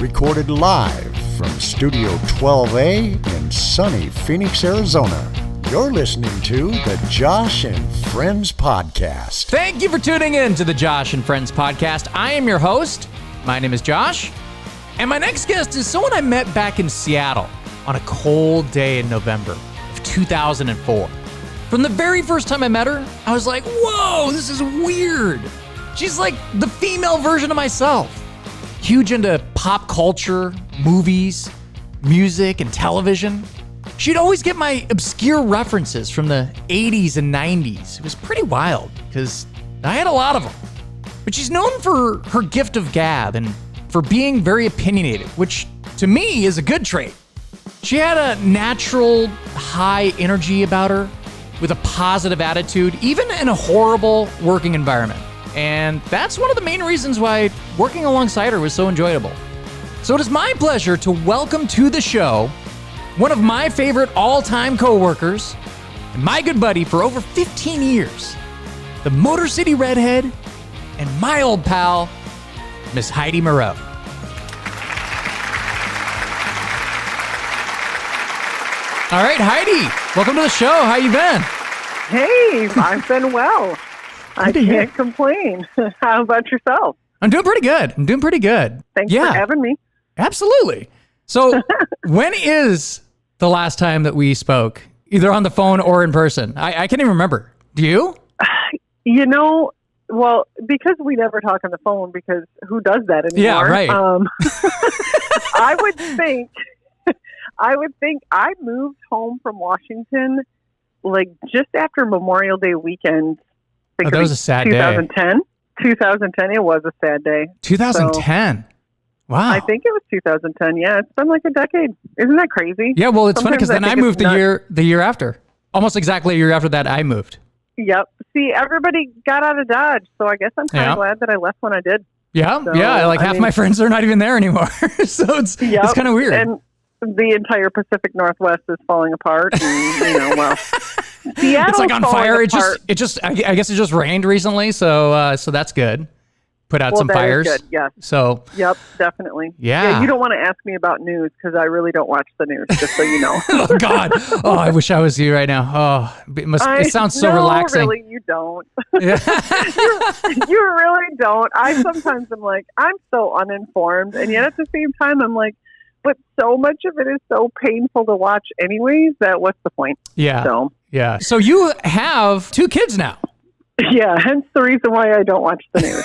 recorded live from Studio 12A in sunny Phoenix, Arizona. You're listening to the Josh and Friends Podcast. Thank you for tuning in to the Josh and Friends Podcast. I am your host. My name is Josh. And my next guest is someone I met back in Seattle on a cold day in November of 2004. From the very first time I met her, I was like, whoa, this is weird. She's like the female version of myself. Huge into pop culture, movies, music, and television. She'd always get my obscure references from the 80s and 90s. It was pretty wild because I had a lot of them. But she's known for her gift of gab and for being very opinionated, which to me is a good trait. She had a natural high energy about her with a positive attitude, even in a horrible working environment. And that's one of the main reasons why working alongside her was so enjoyable. So it is my pleasure to welcome to the show one of my favorite all-time coworkers and my good buddy for over 15 years, the Motor City Redhead and my old pal, Miss Heidi Moreau. All right, Heidi, welcome to the show. How you been? Hey, I've been well. I can't complain. How about yourself? I'm doing pretty good. Thanks for having me. Absolutely. So when is the last time that we spoke, either on the phone or in person? I can't even remember. Do you? Well, because we never talk on the phone, because who does that anymore? Yeah, right. I would think I moved home from Washington like just after Memorial Day weekend. That was a sad 2010. day. 2010, it was a sad day. 2010? So, wow. I think it was 2010. Yeah, it's been like a decade. Isn't that crazy? Yeah, well, it's funny because then I moved the year after. Almost exactly a year after that, I moved. Yep. See, everybody got out of Dodge, so I guess I'm kind of glad that I left when I did. Yeah, so, half my friends are not even there anymore. So it's kind of weird. And the entire Pacific Northwest is falling apart. And, well, Seattle's it's like on fire. Apart. I guess it just rained recently, so that's good. Put out some fires. Is good, yes. So. Yep, definitely. Yeah. You don't want to ask me about news because I really don't watch the news. Just so you know. Oh God. Oh, I wish I was you right now. Oh, it sounds so relaxing. Really, you don't. Yeah. you really don't. I sometimes am like, I'm so uninformed, and yet at the same time, I'm like, but so much of it is so painful to watch, anyways. That what's the point? Yeah. So. Yeah. So you have 2 kids now. Yeah, hence the reason why I don't watch the news.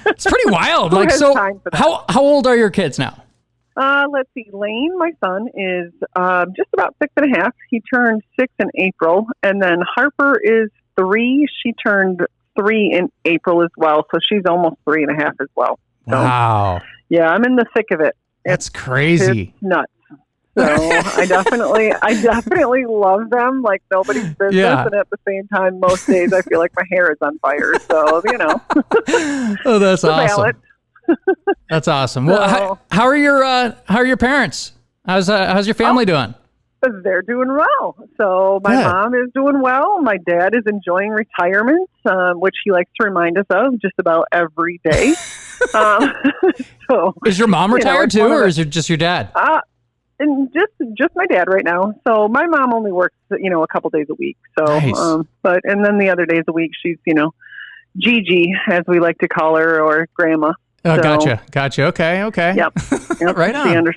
It's pretty wild. Who has time for that? How old are your kids now? Let's see. Lane, my son, is just about 6.5. He turned 6 in April, and then Harper is 3. She turned 3 in April as well, so she's almost 3.5 as well. So, wow. Yeah, I'm in the thick of it. That's crazy. It's nuts. So I definitely love them like nobody's business. Yeah. And at the same time, most days I feel like my hair is on fire. So, Oh, that's awesome. That's awesome. Well, So, how are your parents? How's your family doing? They're doing well. So my mom is doing well. My dad is enjoying retirement, which he likes to remind us of just about every day. So is your mom retired too, or is it just your dad? And just my dad right now. So my mom only works, a couple days a week. So, nice. And then the other days a week, she's, Gigi, as we like to call her, or Grandma. Oh, so, gotcha. Okay. Yep. Right on.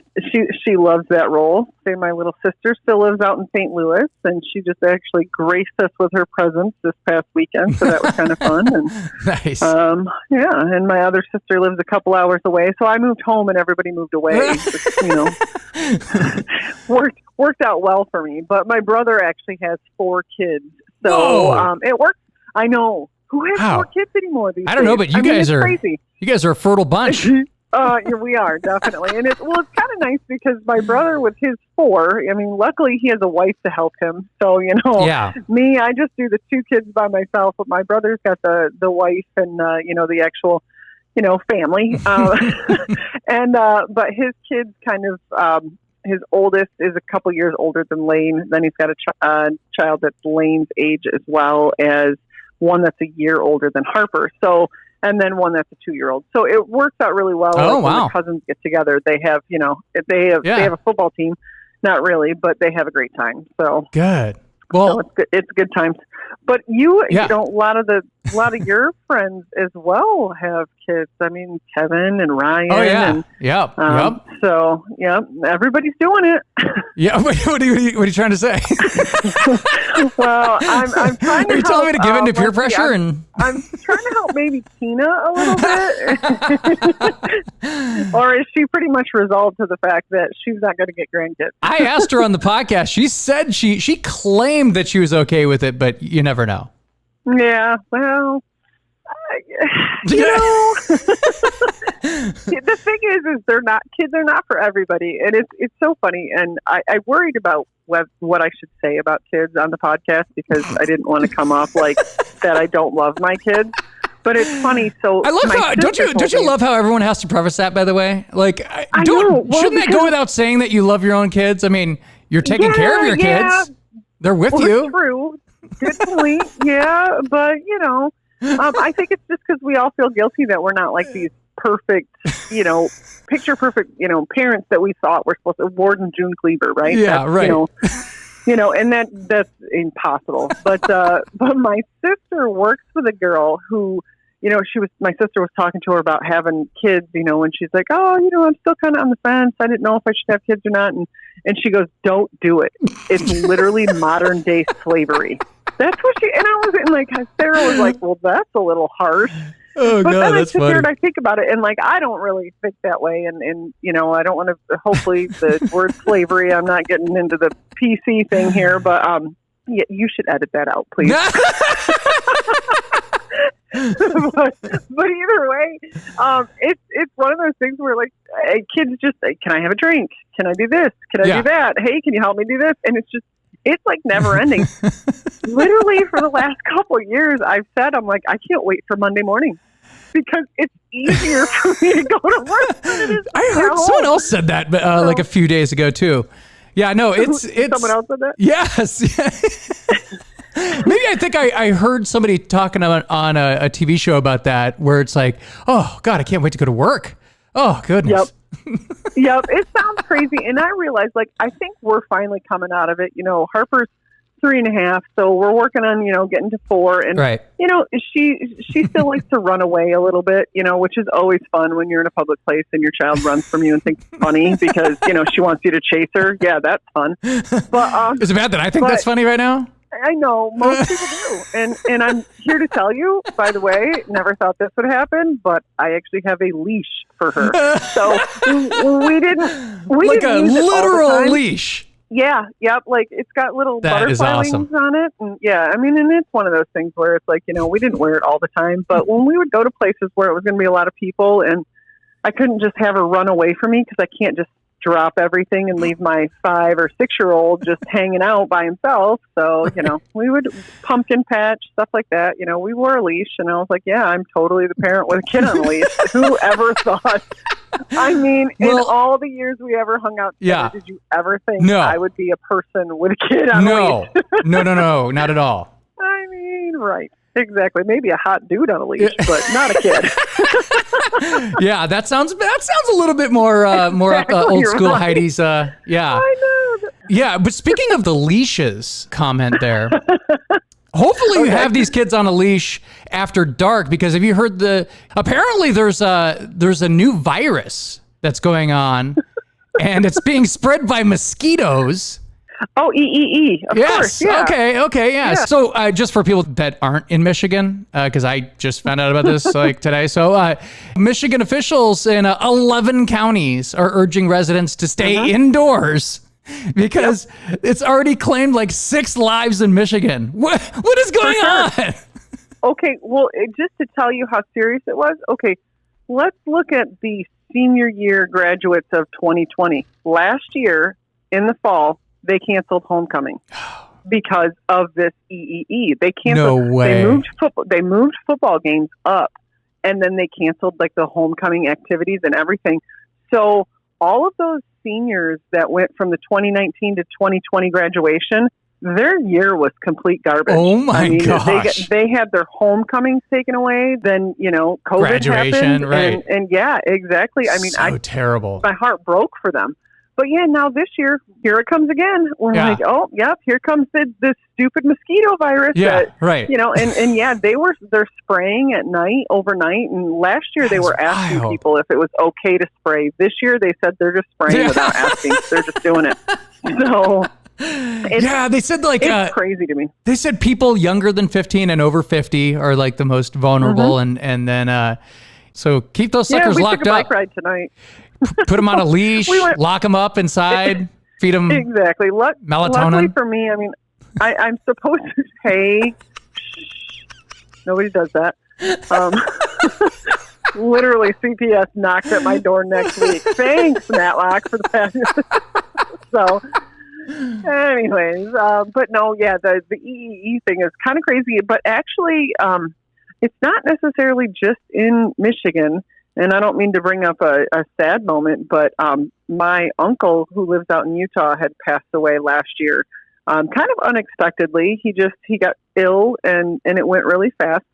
She loves that role. See, my little sister still lives out in St. Louis, and she just actually graced us with her presence this past weekend, so that was kind of fun. And, nice. And my other sister lives a couple hours away, so I moved home and everybody moved away. Worked out well for me. But my brother actually has 4 kids, so it works. I know. Who has 4 kids anymore these days? I don't know, but you guys are crazy. You guys are a fertile bunch. We are, definitely. And it's kind of nice because my brother with his 4, luckily he has a wife to help him. So, me, I just do the 2 kids by myself, but my brother's got the wife and, the actual, family. But his kids kind of, his oldest is a couple years older than Lane. Then he's got a child that's Lane's age as well as one that's a year older than Harper. So and then one that's a 2-year-old. So it works out really well. Oh, when the cousins get together, they have, they have a football team. Not really, but they have a great time. So good. Well, so it's good times. But you know, a lot of your friends as well have kids. I mean, Kevin and Ryan. Oh yeah. And, yep. So everybody's doing it. Yeah. What are you trying to say? Well, I'm trying to. Are you telling me to give in to peer pressure? I'm trying to help maybe Tina a little bit, or is she pretty much resolved to the fact that she's not going to get grandkids? I asked her on the podcast. She said she claimed that she was okay with it, but you never know. Yeah, well, you know, the thing is kids are not for everybody, and it's so funny. And I worried about what I should say about kids on the podcast because I didn't want to come off like that I don't love my kids. But it's funny. So I love how don't you love how everyone has to preface that? By the way, like shouldn't that go without saying that you love your own kids? I mean, you're taking care of your kids. They're with you. True. Good point. Yeah, but I think it's just because we all feel guilty that we're not like these perfect, picture perfect, parents that we thought were supposed to. Ward and June Cleaver, right? Yeah, right. And that's impossible. But my sister works with a girl who, my sister was talking to her about having kids, and she's like, oh, I'm still kind of on the fence. I didn't know if I should have kids or not. And she goes, don't do it. It's literally modern day slavery. That's what and I was like, Sarah was like, well, that's a little harsh. Oh, but God, then that's I sit funny. there and I think about it, and I don't really think that way. And I don't want to, hopefully the word slavery, I'm not getting into the PC thing here, but you should edit that out, please. but either way, it's one of those things where kids just say, can I have a drink? Can I do this? Can I do that? Hey, can you help me do this? And it's like never ending. Literally for the last couple of years, I've said, I'm like, I can't wait for Monday morning because it's easier for me to go to work than it is. I heard someone else said that like a few days ago too. Yeah, no, it's someone else said that. Yes. Maybe I think I heard somebody talking on a TV show about that where it's like, oh God, I can't wait to go to work. Oh goodness. Yep. It sounds crazy. And I realized I think we're finally coming out of it. Harper's 3.5. So we're working on, getting to 4. And, right. She still likes to run away a little bit, which is always fun when you're in a public place and your child runs from you and thinks it's funny because, she wants you to chase her. Yeah, that's fun. But is it bad that I think that's funny right now? I know most people do. And I'm here to tell you, by the way, never thought this would happen, but I actually have a leash for her. So we didn't use a it literal leash. Yeah. Yep. It's got little butterfly wings on it. And and it's one of those things where it's we didn't wear it all the time, but when we would go to places where it was going to be a lot of people and I couldn't just have her run away from me because I can't just drop everything and leave my 5 or 6-year-old just hanging out by himself. So, we would pumpkin patch, stuff like that. We wore a leash and I was like, yeah, I'm totally the parent with a kid on a leash. Who ever thought? I mean, in all the years we ever hung out together, did you ever think I would be a person with a kid on a leash? No, not at all. I mean, right. Exactly. Maybe a hot dude on a leash, but not a kid. Yeah, that sounds a little bit more old school right. Heidi's. Yeah. I know. Yeah, but speaking of the leashes comment there, hopefully you have these kids on a leash after dark because have you heard apparently there's a new virus that's going on and it's being spread by mosquitoes. Oh, EEE, of course. Yeah. Okay, yeah. So just for people that aren't in Michigan, because I just found out about this today. So Michigan officials in 11 counties are urging residents to stay indoors because it's already claimed 6 lives in Michigan. What is going on? Okay, well, just to tell you how serious it was, let's look at the senior year graduates of 2020. Last year, in the fall, they canceled homecoming because of this EEE. They canceled. No way. They moved football games up, and then they canceled the homecoming activities and everything. So all of those seniors that went from the 2019 to 2020 graduation, their year was complete garbage. Oh my gosh. They had their homecomings taken away. Then, COVID graduation, happened. right. And yeah, exactly. I mean, terrible. My heart broke for them. But yeah, now this year, here it comes again. We're like, oh, yep, here comes this stupid mosquito virus. Yeah, right. And yeah, they're spraying at night, overnight. And last year they were asking people if it was okay to spray. This year they said they're just spraying without asking. They're just doing it. So they said it's crazy to me. They said people younger than 15 and over 50 are like the most vulnerable, and then so keep those suckers locked up. We took a bike ride tonight. Put them on a leash, lock them up inside, feed them exactly. melatonin. Luckily for me, I mean, I'm supposed to pay. Nobody does that. Literally, CPS knocks at my door next week. Thanks, Matlock, for the past. So, anyways, but no, the EEE thing is kind of crazy. But actually, it's not necessarily just in Michigan. And I don't mean to bring up a sad moment, but my uncle who lives out in Utah had passed away last year, kind of unexpectedly. He got ill and it went really fast.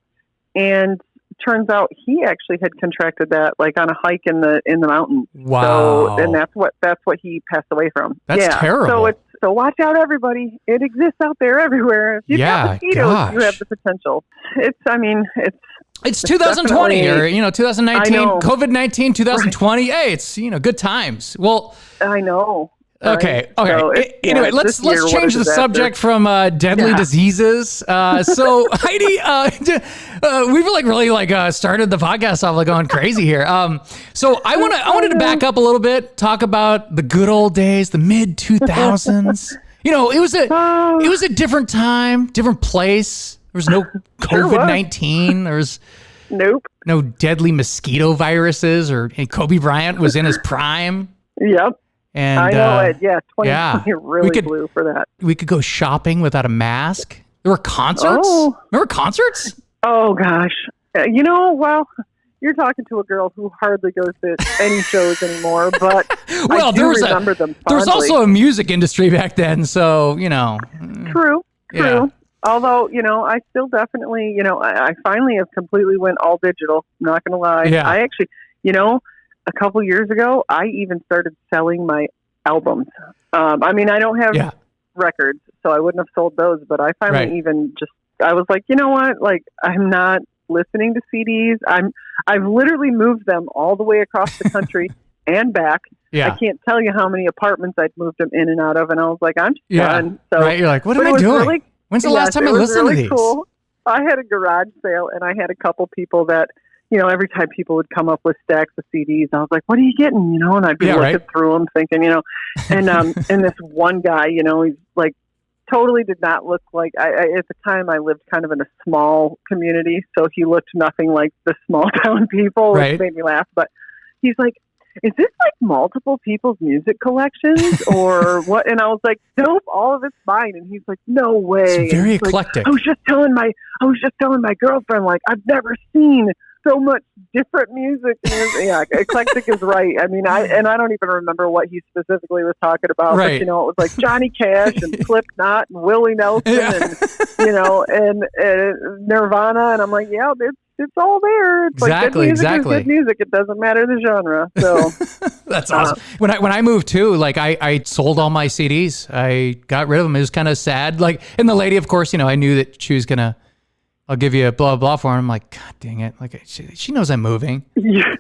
And turns out he actually had contracted that like on a hike in the mountains. Wow! So, and that's what he passed away from. That's terrible. So watch out, everybody! It exists out there everywhere. If you've got mosquitoes, you have the potential. It's 2020 or 2019, COVID-19, 2020. Right. Hey, it's good times. Well, I know. Okay. Right? So anyway, let's change the subject from deadly diseases. So Heidi, we've really started the podcast off going crazy here. So I wanted to back up a little bit, talk about the good old days, the mid 2000s. It was a different time, different place. There was no COVID-19. There was no deadly mosquito viruses, or Kobe Bryant was in his prime. Yep. And I know it. Yeah, 2020 really blew for that. We could go shopping without a mask. There were concerts. Oh. Remember concerts? Oh gosh. Well, you're talking to a girl who hardly goes to any shows anymore, but I do remember them fondly. There was also a music industry back then, so True. Yeah. Although, I still definitely, I finally have completely went all digital. I'm not going to lie. Yeah. I actually, a couple years ago, I even started selling my albums. I don't have records, so I wouldn't have sold those, but I finally I was like, you know what? Like, I'm not listening to CDs. I've literally moved them all the way across the country and back. Yeah. I can't tell you how many apartments I'd moved them in and out of, and I was like, I'm just done. So, right. You're like, what am I doing? When's the last time I listened to these? Cool. I had a garage sale, and I had a couple people that, every time people would come up with stacks of CDs, I was like, what are you getting? And I'd be looking through them thinking, and and this one guy, he's like, totally did not look like, at the time I lived kind of in a small community, so he looked nothing like the small town people, which made me laugh. But he's like, is this like multiple people's music collections or what? And I was like, nope, all of it's mine. And he's like, no way. It's very eclectic. Like, I was just telling my girlfriend, like, I've never seen so much different music. And eclectic is right. I mean, I don't even remember what he specifically was talking about. Right. But, it was like Johnny Cash and Slipknot and Willie Nelson and Nirvana. And I'm like, yeah, it's all there. It's like good music is good music. It doesn't matter the genre. So that's awesome. When I moved too, like I sold all my CDs. I got rid of them. It was kind of sad. Like, and the lady, of course, I knew that she was gonna, I'll give you a blah blah for it. I'm like, God dang it! Like she knows I'm moving. Yeah,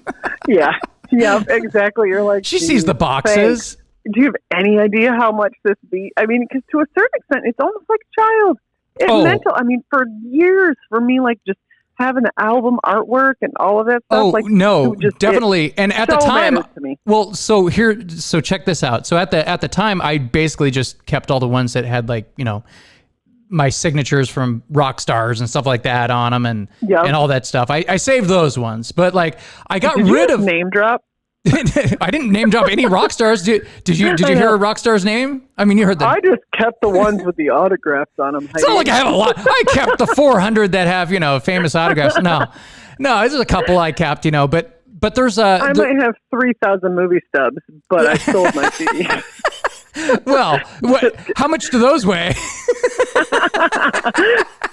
exactly. You're like, she sees the boxes. Thanks. Do you have any idea how much this beat? I mean, because to a certain extent, it's almost like a child. It's mental. I mean, for years, for me, like just having the album artwork and all of that stuff. Oh, like, no, definitely. And at the time, well, so check this out. So at the time, I basically just kept all the ones that had like, my signatures from rock stars and stuff like that on them and all that stuff. I saved those ones, but like I got rid of name drop. I didn't name drop any rock stars. Did you hear a rock star's name? I mean, you heard that. I just kept the ones with the autographs on them. It's not like I have a lot. I kept the 400 that have, famous autographs. No, there's a couple I kept, but there's I might have 3,000 movie stubs, but I sold my CD. Well, how much do those weigh?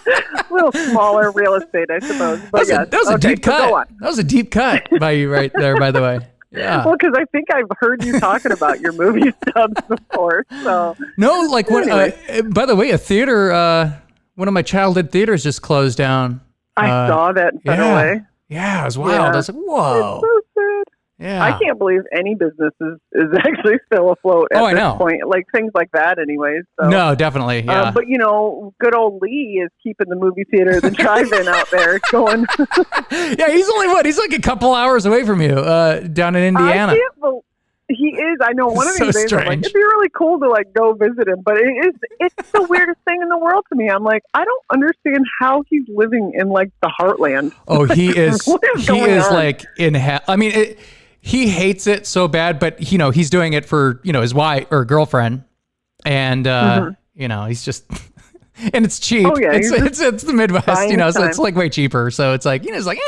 A little smaller real estate, I suppose. But that was a deep cut. That was a deep cut by you right there, by the way. Yeah. Well, because I think I've heard you talking about your movie stubs before. So no, like what? Anyway. By the way, a theater, one of my childhood theaters just closed down. I saw that in Federal Way. Yeah, it was wild. I was like, whoa. It's so sad. Yeah. I can't believe any business is actually still afloat at this point. Like things like that anyways. So. No, definitely. Yeah. But good old Lee is keeping the movie theater, the drive-in out there going. Yeah, he's like a couple hours away from you, down in Indiana. He is. I know one of these days strange. I'm like, it'd be really cool to like go visit him, but it's the weirdest thing in the world to me. I'm like, I don't understand how he's living in like the heartland. Oh, he is. He is on? Like in hell. I mean, he hates it so bad, but he's doing it for his wife or girlfriend, and he's just. And it's cheap. Oh, yeah, it's the Midwest, so it's like way cheaper. So it's like, it's like,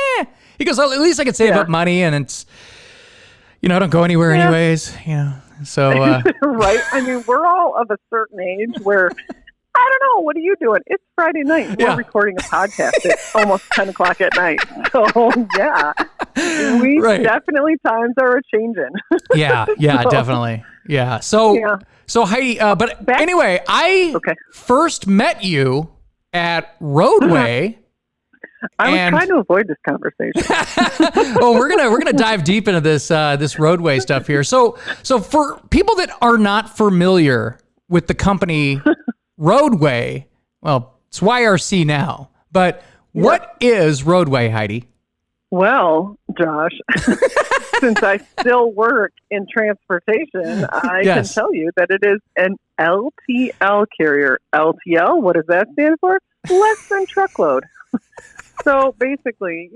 he goes, well, at least I could save up money, and it's, I don't go anywhere anyways, so. Right. I mean, we're all of a certain age where, I don't know, what are you doing? It's Friday night. We're recording a podcast at almost 10 o'clock at night. So, yeah. Definitely times are a-changing. Yeah, definitely. Yeah. So Heidi, anyway, I first met you at Roadway. I was trying to avoid this conversation. Well, we're gonna dive deep into this Roadway stuff here. So for people that are not familiar with the company Roadway, well, it's YRC now. But what is Roadway, Heidi? Well, Josh, since I still work in transportation, I can tell you that it is an LTL carrier. LTL, what does that stand for? Less than truckload. So basically,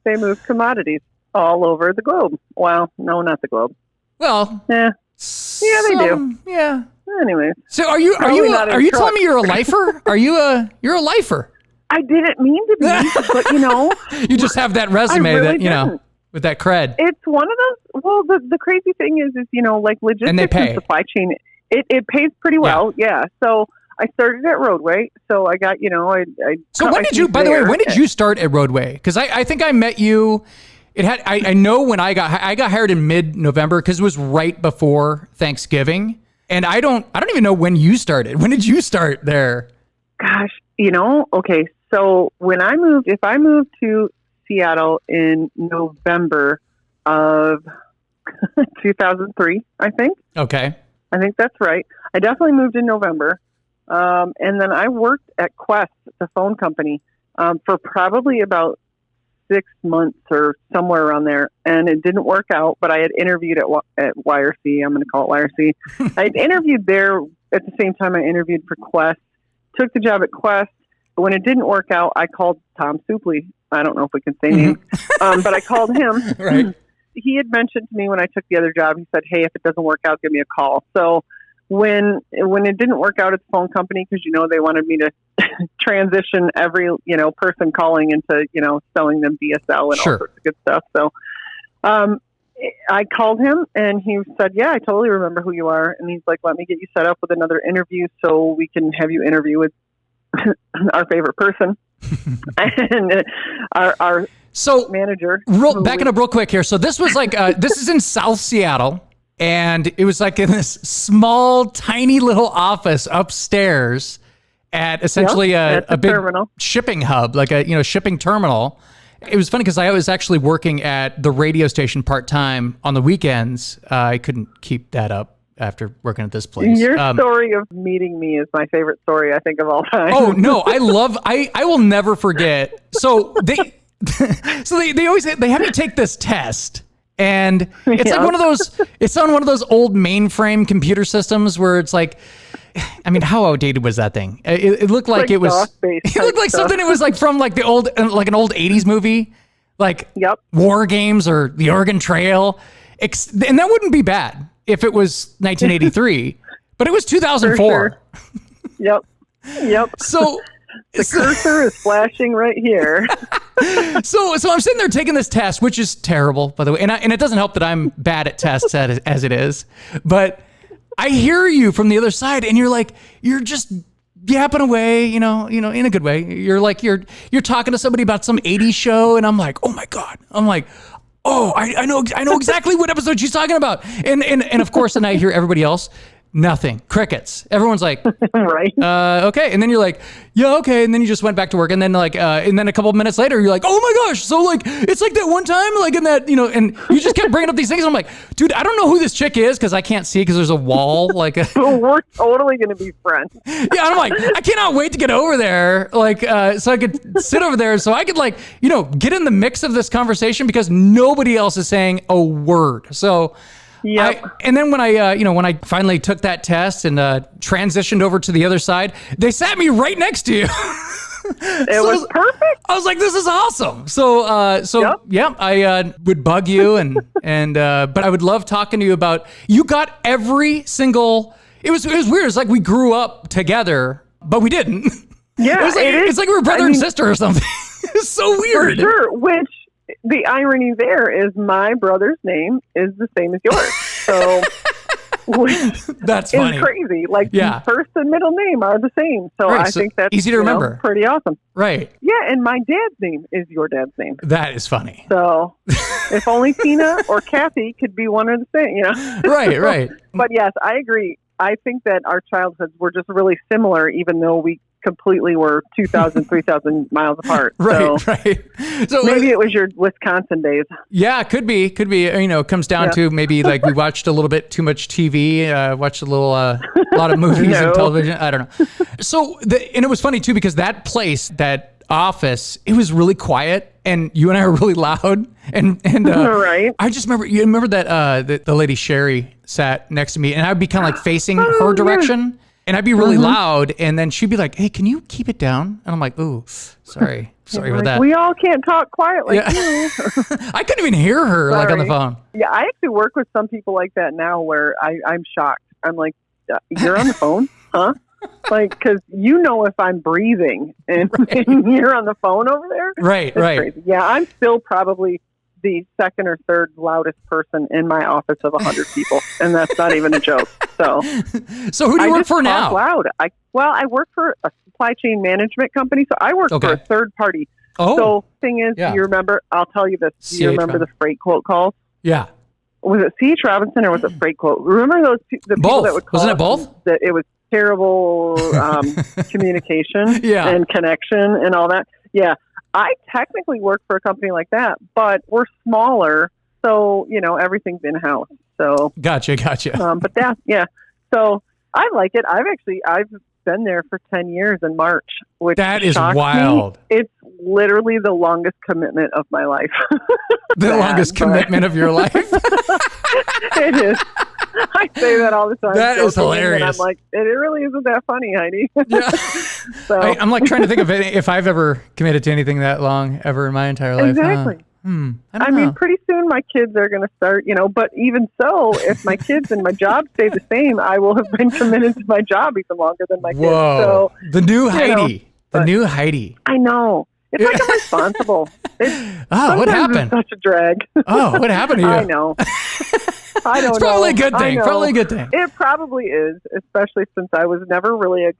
they move commodities all over the globe. Well, no, not the globe. Well, yeah, they do. Yeah. Anyways, so are you telling me you're a lifer? You're a lifer? I didn't mean to be, but you just have that resume that with that cred. It's one of those. Well, the crazy thing is like logistics and supply chain. It pays pretty well. Yeah. So I started at Roadway. So I got So when did you? By the way, when did you start at Roadway? Because I think I met you. I know when I got hired in mid-November because it was right before Thanksgiving, and I don't even know when you started. When did you start there? Gosh, okay. So if I moved to Seattle in November of 2003, I think. Okay. I think that's right. I definitely moved in November. And then I worked at Quest, the phone company, for probably about 6 months or somewhere around there. And it didn't work out, but I had interviewed at YRC. I'm going to call it YRC. I had interviewed there at the same time I interviewed for Quest, took the job at Quest. But when it didn't work out, I called Tom Supley. I don't know if we can say names, but I called him. Right. He had mentioned to me when I took the other job, he said, hey, if it doesn't work out, give me a call. So when it didn't work out at the phone company, because, they wanted me to transition every, person calling into, selling them DSL and all sorts of good stuff. So I called him and he said, yeah, I totally remember who you are. And he's like, let me get you set up with another interview so we can have you interview with our favorite person and our manager. Backing up real quick here. So this was like, this is in South Seattle, and it was like in this small, tiny little office upstairs at essentially a big terminal. Shipping hub, like a shipping terminal. It was funny because I was actually working at the radio station part-time on the weekends. I couldn't keep that up after working at this place. Your story of meeting me is my favorite story, I think, of all time. Oh, no, I will never forget. So they always have me take this test. And it's like it's on one of those old mainframe computer systems where it's like, I mean, how outdated was that thing? It looked like it was, it looked like something it was like from like an old 80s movie, like War Games or The Oregon Trail. And that wouldn't be bad if it was 1983, but it was 2004. Sure. Yep. So the cursor is flashing right here. So I'm sitting there taking this test, which is terrible, by the way, and it doesn't help that I'm bad at tests as it is. But I hear you from the other side, and you're just yapping away, in a good way. You're like, you're talking to somebody about some 80s show, and I'm like, oh my God. I'm like, oh, I know exactly what episode she's talking about. And of course, then I hear everybody else, nothing, crickets. Everyone's like, right. Okay. And then you're like, yeah, okay. And then you just went back to work. And then and then a couple of minutes later, you're like, oh my gosh. So like, it's like that one time, like in that, and you just kept bringing up these things. I'm like, dude, I don't know who this chick is because I can't see because there's a wall. Like, we're totally going to be friends. Yeah. And I'm like, I cannot wait to get over there. Like, so I could sit over there. So I could get in the mix of this conversation because nobody else is saying a word. So yeah. And then when I finally took that test and transitioned over to the other side, they sat me right next to you. It was perfect. I was like, this is awesome. So I would bug you but I would love talking to you about, you got every single, it was weird. It's like we grew up together, but we didn't. Yeah. It's like we were brother and sister or something. It's so weird. For sure. Which, the irony there is my brother's name is the same as yours. So that's funny. It's crazy. Like first and middle name are the same. So right, I think that's easy to remember. Pretty awesome. Right. Yeah. And my dad's name is your dad's name. That is funny. So if only Tina or Kathy could be one or the same, Right. But yes, I agree. I think that our childhoods were just really similar, even though we completely were 2,000, 3,000 miles apart. Right. So maybe it was your Wisconsin days. Yeah, could be. It comes down to maybe like we watched a little bit too much TV, watched a lot of movies and television. I don't know. So, and it was funny too, because that place, that office, it was really quiet and you and I were really loud. And right. I just remember that the lady Sherry sat next to me and I'd be kind of like facing her direction. Yeah. And I'd be really loud, and then she'd be like, hey, can you keep it down? And I'm like, ooh, sorry about that. We all can't talk quiet like you. I couldn't even hear her like on the phone. Yeah, I actually work with some people like that now where I'm shocked. I'm like, you're on the phone? Huh? Like, because if I'm breathing and you're on the phone over there. Right. Crazy. Yeah, I'm still probably the second or third loudest person in my office of 100 people, and that's not even a joke. So who do you work for now? Loud. I work for a supply chain management company, so I work for a third party. Oh. So thing is, do you remember? I'll tell you this. Do you remember the freight quote calls? Yeah. Was it C.H. Robinson or was it freight quote? Remember those the people that would call? Wasn't it both? That it was terrible communication and connection and all that. Yeah. I technically work for a company like that, but we're smaller, so everything's in house. So gotcha. But so I like it. I've been there for 10 years in March, which that is wild. Me. It's literally the longest commitment of my life. Longest commitment of your life. It is. I say that all the time. That is hilarious. And I'm like, it really isn't that funny, Heidi. Yeah. So I'm like trying to think of if I've ever committed to anything that long ever in my entire life. Exactly. I mean, pretty soon my kids are going to start, but even so, if my kids and my job stay the same, I will have been committed to my job even longer than my kids. Whoa. So, the new Heidi. The new Heidi. I know. It's like I'm responsible. What happened? It's such a drag. Oh, what happened to you? I know. I don't know. It's probably a good thing. Probably a good thing. It probably is, especially since I was never really I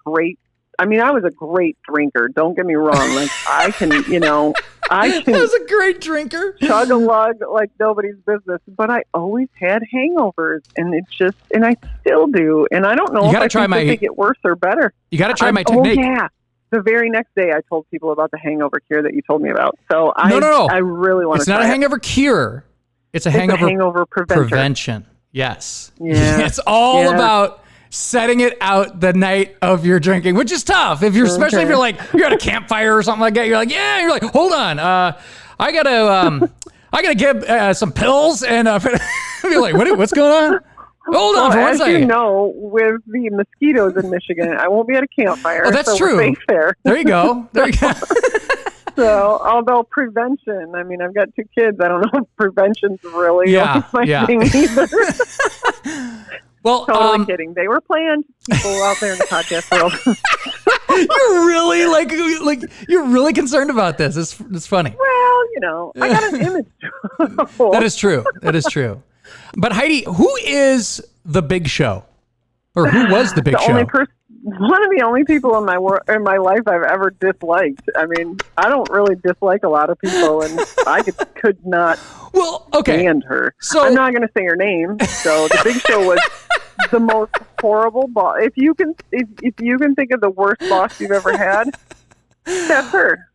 was a great drinker. Don't get me wrong. Like I can I was a great drinker. Chug a lug like nobody's business. But I always had hangovers, and and I still do. And I don't know if I think they get worse or better. You got to try my technique. Oh yeah. The very next day, I told people about the hangover cure that you told me about. So I really want to. It's not a hangover cure. It's a hangover prevention. Yes. Yeah. It's all about setting it out the night of your drinking, which is tough. Especially if you're like you're at a campfire or something like that. You're like, you're like, hold on, I gotta get some pills and you're like, what's going on? Hold on for 1 second. With the mosquitoes in Michigan, I won't be at a campfire. Oh, that's true. We're safe there. There you go. So, although prevention, I mean, I've got 2 kids. I don't know if prevention's really my thing either. Well, totally kidding. They were playing people out there in the podcast world. You're really you're really concerned about this. It's funny. Well, I got an image. That is true. But Heidi, who is the Big Show? Or who was the Big Show? One of the only people in my life I've ever disliked. I mean, I don't really dislike a lot of people, and I could not stand her. So I'm not going to say her name. So the Big Show was the most horrible boss. If you can think of the worst boss you've ever had, that's her.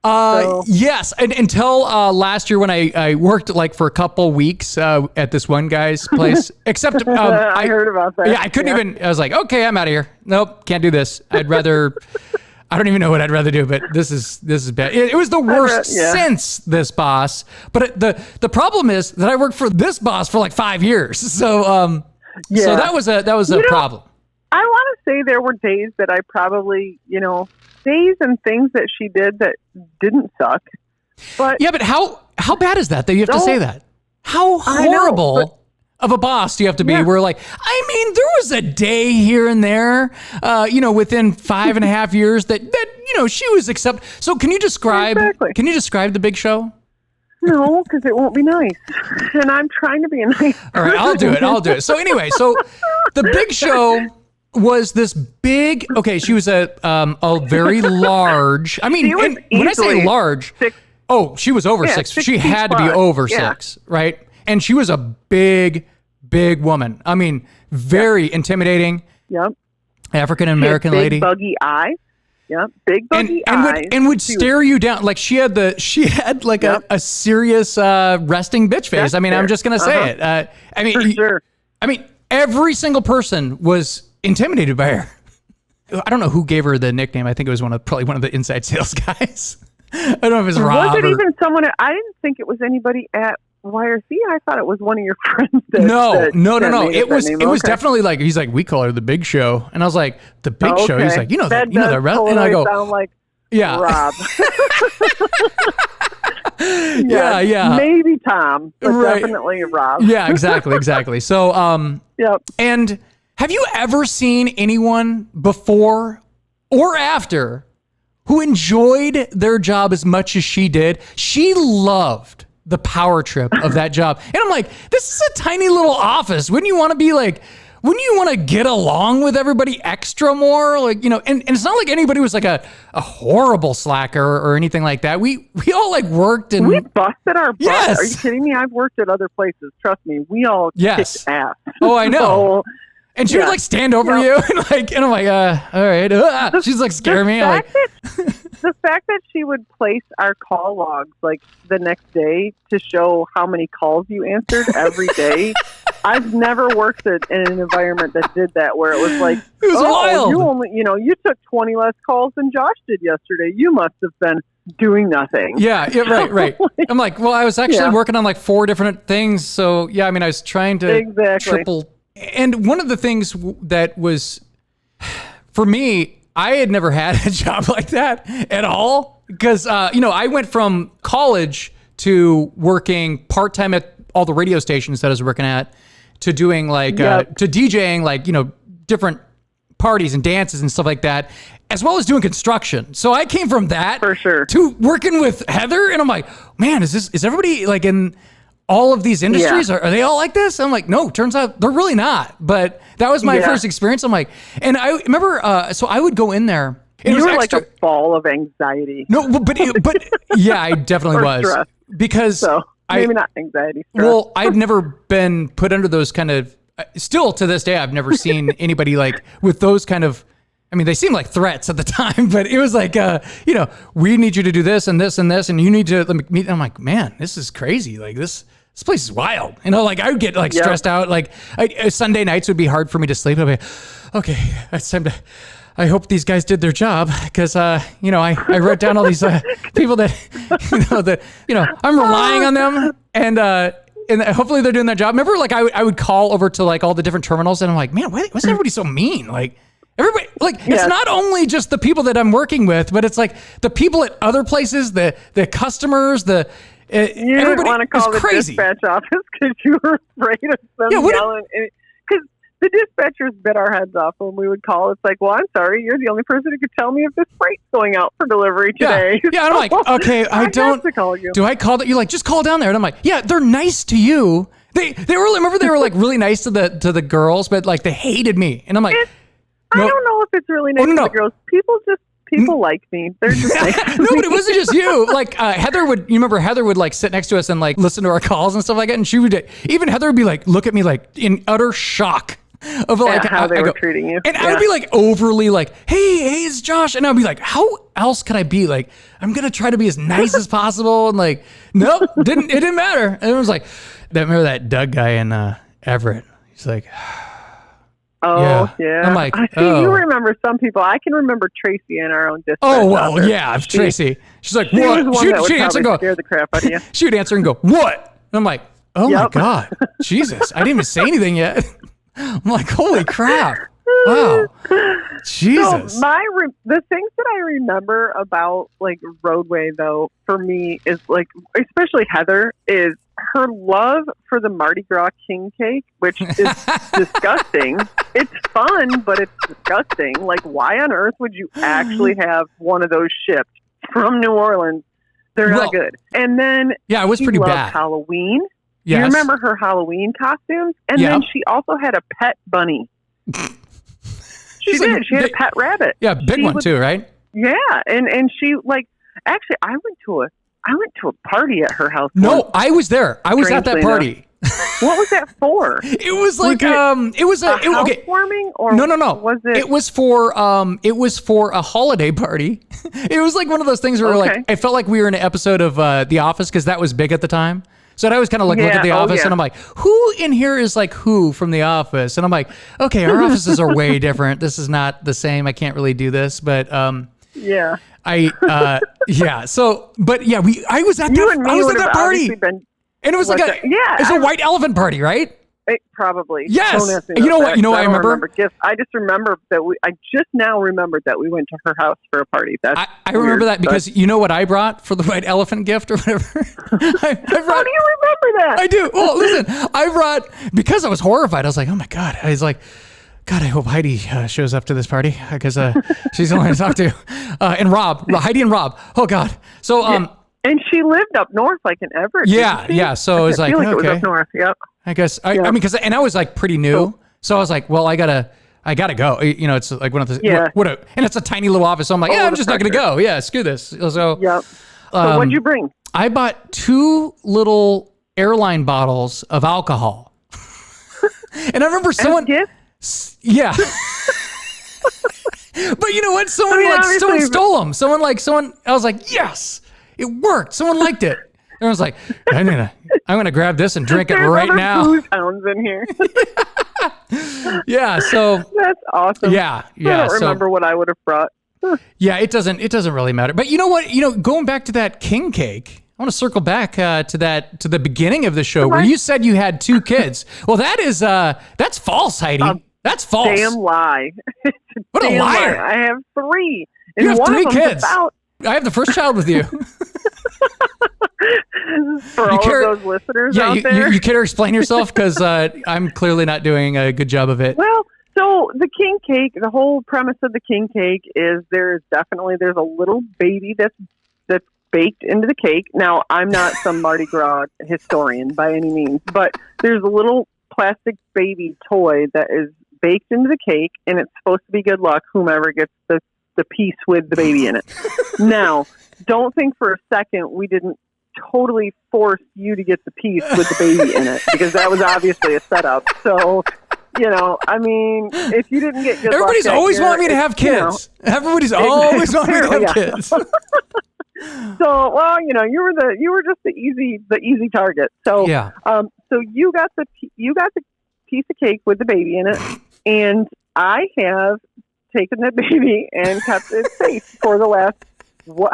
Yes, and until last year when I worked like for a couple weeks at this one guy's place. Except I heard about that. Yeah, I couldn't even. I was like, okay, I'm out of here. Nope, can't do this. I'd rather. I don't even know what I'd rather do, but this is bad. It was the worst since this boss. But the problem is that I worked for this boss for like 5 years. So so that was a problem. I want to say there were days that I probably days and things that she did that didn't suck. But yeah, but how bad is that you have to say that? How horrible of a boss do you have to be? Where like, I mean, there was a day here and there, within 5.5 years that she was accepted. So can you describe the Big Show? No, because it won't be nice. And I'm trying to be a nice person. All right, I'll do it. So anyway, the Big Show was this big, she was a very large, I mean, when I say large, she was over 6. She had to be over 6, right? And she was a big woman. I mean, very intimidating. Yep. African-American lady. Buggy eyes. Yep. Big buggy eyes. And would stare you down. Like she had a serious resting bitch face. I mean, I'm just going to say it. For sure. I mean, every single person was intimidated by her. I don't know who gave her the nickname. I think it was probably one of the inside sales guys. I don't know if it was Rob. Was it even someone? I didn't think it was anybody at YRC. I thought it was one of your friends. No. It was definitely like, he's like, we call her the Big Show, and I was like, the Big Show. He's like, that totally and I go, sound like yeah, Rob. yeah, maybe Tom, but definitely Rob. Yeah, exactly. So, yep. And have you ever seen anyone before or after who enjoyed their job as much as she did? She loved the power trip of that job. And I'm like, this is a tiny little office. Wouldn't you want to get along with everybody extra more? Like, and it's not like anybody was like a horrible slacker or anything like that. We all like worked and we busted our butts. Yes. Are you kidding me? I've worked at other places. Trust me. We all kicked ass. Oh, I know. And she would like stand over you and I'm like, all right. She's like scaring me. The fact that she would place our call logs like the next day to show how many calls you answered every day. I've never worked in an environment that did that, where it was like, it was wild. You only, you took 20 less calls than Josh did yesterday. You must have been doing nothing. Yeah, right. I'm like, well, I was actually working on like 4 different things. So yeah, I mean, I was trying to triple. And one of the things that was, for me, I had never had a job like that at all. Because, I went from college to working part-time at all the radio stations that I was working at, to doing like, to DJing, like, different parties and dances and stuff like that, as well as doing construction. So I came from that for sure to working with Heather. And I'm like, man, is everybody like in all of these industries? Are they all like this? I'm like, no, turns out they're really not. But that was my first experience. I'm like, and I remember, so I would go in there. And you were like a ball of anxiety. No, but yeah, I definitely was. Stress. Because maybe not anxiety. Stress. Well, I'd never been put under those kind of, still to this day, I've never seen anybody like with those kind of, I mean, they seemed like threats at the time, but it was like, we need you to do this and this and this, and you need to meet. I'm like, man, this is crazy. Like this place is wild. Like I would get like stressed out. Like Sunday nights would be hard for me to sleep. I'd be like, okay, it's time to, I hope these guys did their job, because, I wrote down all these people that, I'm relying on them, and hopefully they're doing their job. Remember, like I would call over to like all the different terminals, and I'm like, man, why is everybody so mean? Like everybody, like it's not only just the people that I'm working with, but it's like the people at other places, the customers, you didn't want to call the dispatch office because you were afraid of them yelling. Because the dispatchers bit our heads off when we would call. It's like, well, I'm sorry, you're the only person who could tell me if this freight's going out for delivery today. Yeah, I'm like, okay, I don't. Have to call you. Do I call that? You're like, just call down there. And I'm like, yeah, they're nice to you. They were, remember, they were like really nice to the girls, but like they hated me. And I'm like, I don't know if it's really nice to the girls. People like me. They're just nice. No, but it wasn't just you. Like Heather would, you remember Heather would like sit next to us and like listen to our calls and stuff like that. And she would, even Heather would be like, look at me like in utter shock of like how they were treating you. And I would be like overly like, hey, it's Josh. And I'd be like, how else could I be? Like, I'm going to try to be as nice as possible. And like, nope, it didn't matter. And it was like, remember that Doug guy in Everett? He's like, oh, yeah. I'm like, I see, you remember some people. I can remember Tracy in our own district. Oh, well, yeah, Tracy. She's like, what? She'd answer and go, scare the crap out of you. She would answer and go, what? And I'm like, oh my God, Jesus, I didn't even say anything yet. I'm like, holy crap. Wow. Jesus. So the things that I remember about like Roadway though, for me is like, especially Heather, is her love for the Mardi Gras king cake, which is disgusting. It's fun, but it's disgusting. Like, why on earth would you actually have one of those shipped from New Orleans? They're not good. And then it was pretty bad. Halloween. Yes. You remember her Halloween costumes? And then she also had a pet bunny. She did. She had a pet rabbit. Yeah, big one too, right? Yeah, and she like actually I went to a party at her house. No, I was there. I was at that party. What was that for? It was like it was a housewarming or no. Was it? It was for a holiday party. It was like one of those things where like I felt like we were in an episode of The Office because that was big at the time. So I always kind of like look at The Office and I'm like, who in here is like who from The Office? And I'm like, okay, our offices are way different. This is not the same. I can't really do this, but yeah. So, but yeah, I was at that party, and it was like it's a white elephant party, right? Probably. Yes. You know what? I remember gifts. I just remember that I just now remembered that we went to her house for a party. I remember that because you know what I brought for the white elephant gift or whatever? How do you remember that? I do. Well, listen, I brought, because I was horrified. I was like, oh my God. I was like, God, I hope Heidi shows up to this party because she's the one to talk to. And Heidi and Rob. Oh God. So, and she lived up north, like in Everett. Yeah. So it was like, okay. It was up north. Yep. I guess I mean, because I was like pretty new, so I was like, well, I gotta go. You know, it's like one of the and it's a tiny little office. So I'm like, I'm just not gonna go. Yeah, screw this. So so what'd you bring? I bought 2 little airline bottles of alcohol, and I remember someone. Yeah. But you know what? Someone stole them. I was like, yes, it worked. Someone liked it. And I was like, I'm gonna grab this and drink it right now. Booze hounds in here. Yeah, so that's awesome. Yeah. I don't remember what I would have brought. Yeah, it doesn't really matter. But you know what? Going back to that king cake, I want to circle back to the beginning of the show where you said you had 2 kids. Well, that's false, Heidi. That's false. Damn lie. What a liar! I have 3. And you have 3 kids. I have the first child with you. For all of those listeners out there. You care to explain yourself? Because I'm clearly not doing a good job of it. Well, so the king cake, the whole premise of the king cake is there's a little baby that's baked into the cake. Now, I'm not some Mardi Gras historian by any means, but there's a little plastic baby toy that is baked into the cake, and it's supposed to be good luck, whomever gets the piece with the baby in it. Now, don't think for a second we didn't totally force you to get the piece with the baby in it, because that was obviously a setup. So, I mean, if you didn't get good Everybody's luck always wanting me to have kids. Everybody's always wanting me to have kids. So, well, you were just the easy target. So, so you got the piece of cake with the baby in it, and I have taken the baby and kept it safe for the last,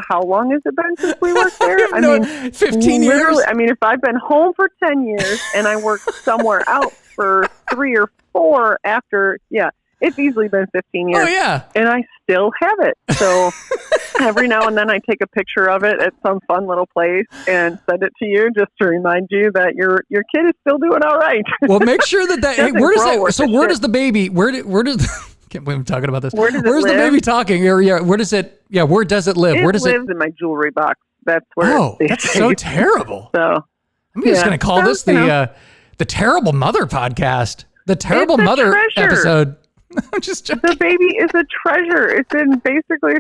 how long has it been since we worked there? I mean, 15 years. I mean, if I've been home for 10 years and I worked somewhere else for 3 or 4 after, it's easily been 15 years. Oh, yeah. And I still have it. So every now and then I take a picture of it at some fun little place and send it to you just to remind you that your kid is still doing all right. Well, make sure that hey, where does the baby, where does can't believe I'm talking about this. Where's the baby talking? Or where does it live? Where does it lives in my jewelry box. That's where. Oh, that's so terrible. So I'm just going to call this the Terrible Mother podcast. The Terrible Mother episode. I'm just joking. The baby is a treasure. It's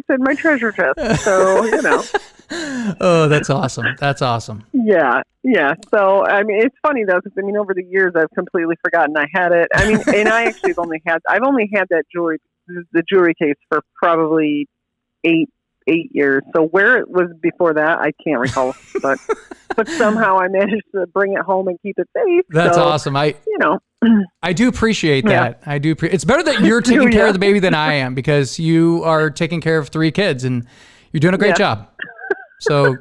in my treasure chest. So, Oh, that's awesome. That's awesome. Yeah. So, I mean, it's funny though, because over the years I've completely forgotten I had it. I mean, and I actually I've only had that the jewelry case for probably eight years. So where it was before that, I can't recall. but somehow I managed to bring it home and keep it safe. That's awesome. I do appreciate that. Yeah. I do. It's better that you're taking care of the baby than I am, because you are taking care of 3 kids and you're doing a great job. So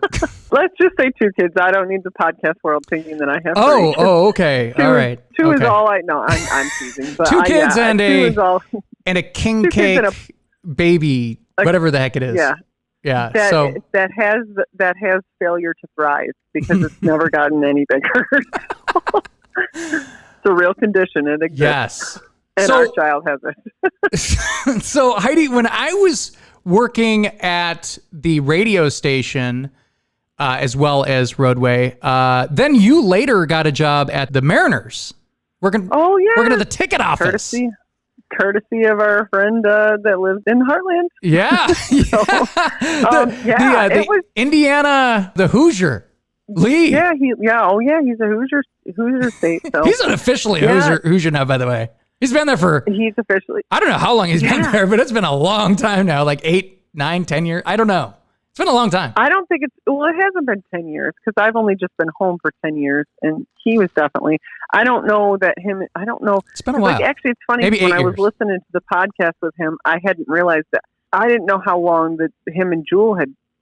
let's just say 2 kids. I don't need the podcast world thinking that I have 3. Oh, okay. All right. 2 is all I know. I'm teasing. But 2 kids and a king cake baby, a, whatever the heck it is. Yeah. Yeah. That has failure to thrive because it's never gotten any bigger. It's a real condition. It exists. Yes. And our child has it. So Heidi, when I was working at the radio station, as well as Roadway, then you later got a job at the Mariners, working at the ticket office. Courtesy of our friend that lived in Heartland. Yeah. It was Indiana, the Hoosier. Lee. Yeah, he's a Hoosier state. So. He's an officially Hoosier now, by the way. He's been there he's officially. I don't know how long he's been there, but it's been a long time now, like 8, 9, 10 years. I don't know. It's been a long time. I don't think it hasn't been 10 years because I've only just been home for 10 years, and he was definitely. I don't know. It's been a while. Actually, it's funny. Maybe when 8 I was years. listening to the podcast with him, I hadn't realized that. I didn't know how long that him and Jewel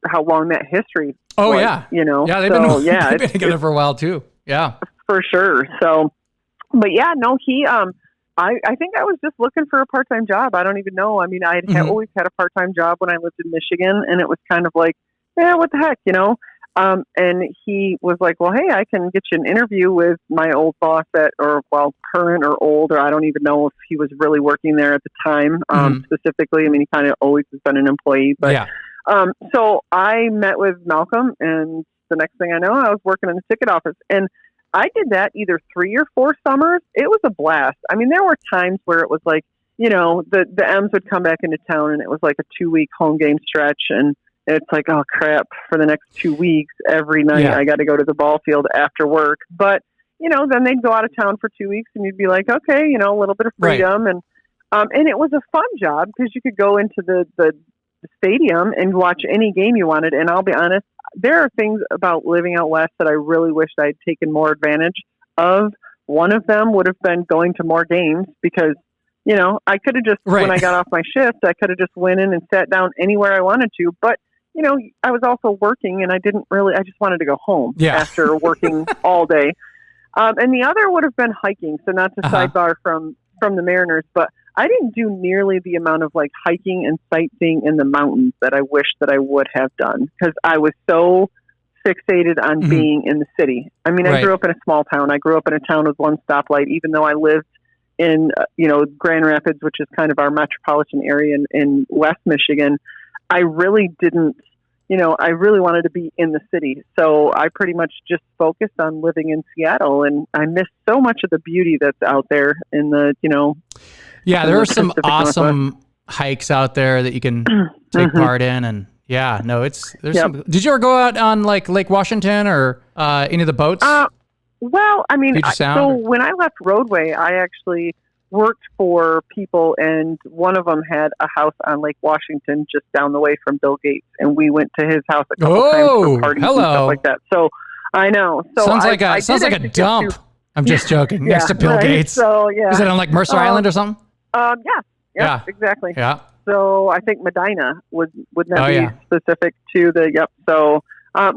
how long that history. Oh was, yeah. Yeah, they've been together for a while too. Yeah, for sure. So, but yeah, no, he. I think I was just looking for a part-time job. I don't even know. I mean, I had always had a part-time job when I lived in Michigan, and it was kind of like, what the heck, And he was like, well, hey, I can get you an interview with my old boss current or old, or I don't even know if he was really working there at the time specifically. I mean, he kind of always has been an employee. But so I met with Malcolm, and the next thing I know, I was working in the ticket office. And I did that either 3 or 4 summers. It was a blast. I mean, there were times where it was like, the M's would come back into town, and it was like a 2-week home game stretch, and it's like, oh crap, for the next 2 weeks, every night I got to go to the ball field after work. But, then they'd go out of town for 2 weeks, and you'd be like, okay, a little bit of freedom. Right. And it was a fun job because you could go into the stadium and watch any game you wanted. And I'll be honest, there are things about living out west that I really wished I'd taken more advantage of. One of them would have been going to more games because, I could have just, when I got off my shift, I could have just went in and sat down anywhere I wanted to. But, I was also working, and I just wanted to go home after working all day. And the other would have been hiking. So not to sidebar from the Mariners, but I didn't do nearly the amount of like hiking and sightseeing in the mountains that I wish that I would have done because I was so fixated on being in the city. I mean, I grew up in a small town. I grew up in a town with 1 stoplight, even though I lived in, Grand Rapids, which is kind of our metropolitan area in West Michigan. I really didn't, I really wanted to be in the city. So I pretty much just focused on living in Seattle, and I missed so much of the beauty that's out there in the, Yeah, there are some awesome hikes out there that you can take part in, and some. Did you ever go out on like Lake Washington or any of the boats? Well, I mean, when I left Roadway, I actually worked for people, and one of them had a house on Lake Washington just down the way from Bill Gates, and we went to his house a couple times for parties and stuff like that. So I know. So sounds like a dump. I'm just joking. Next to Bill Gates. So is it on like Mercer Island or something? Yeah, exactly. Yeah. So I think Medina would not be specific to the So, I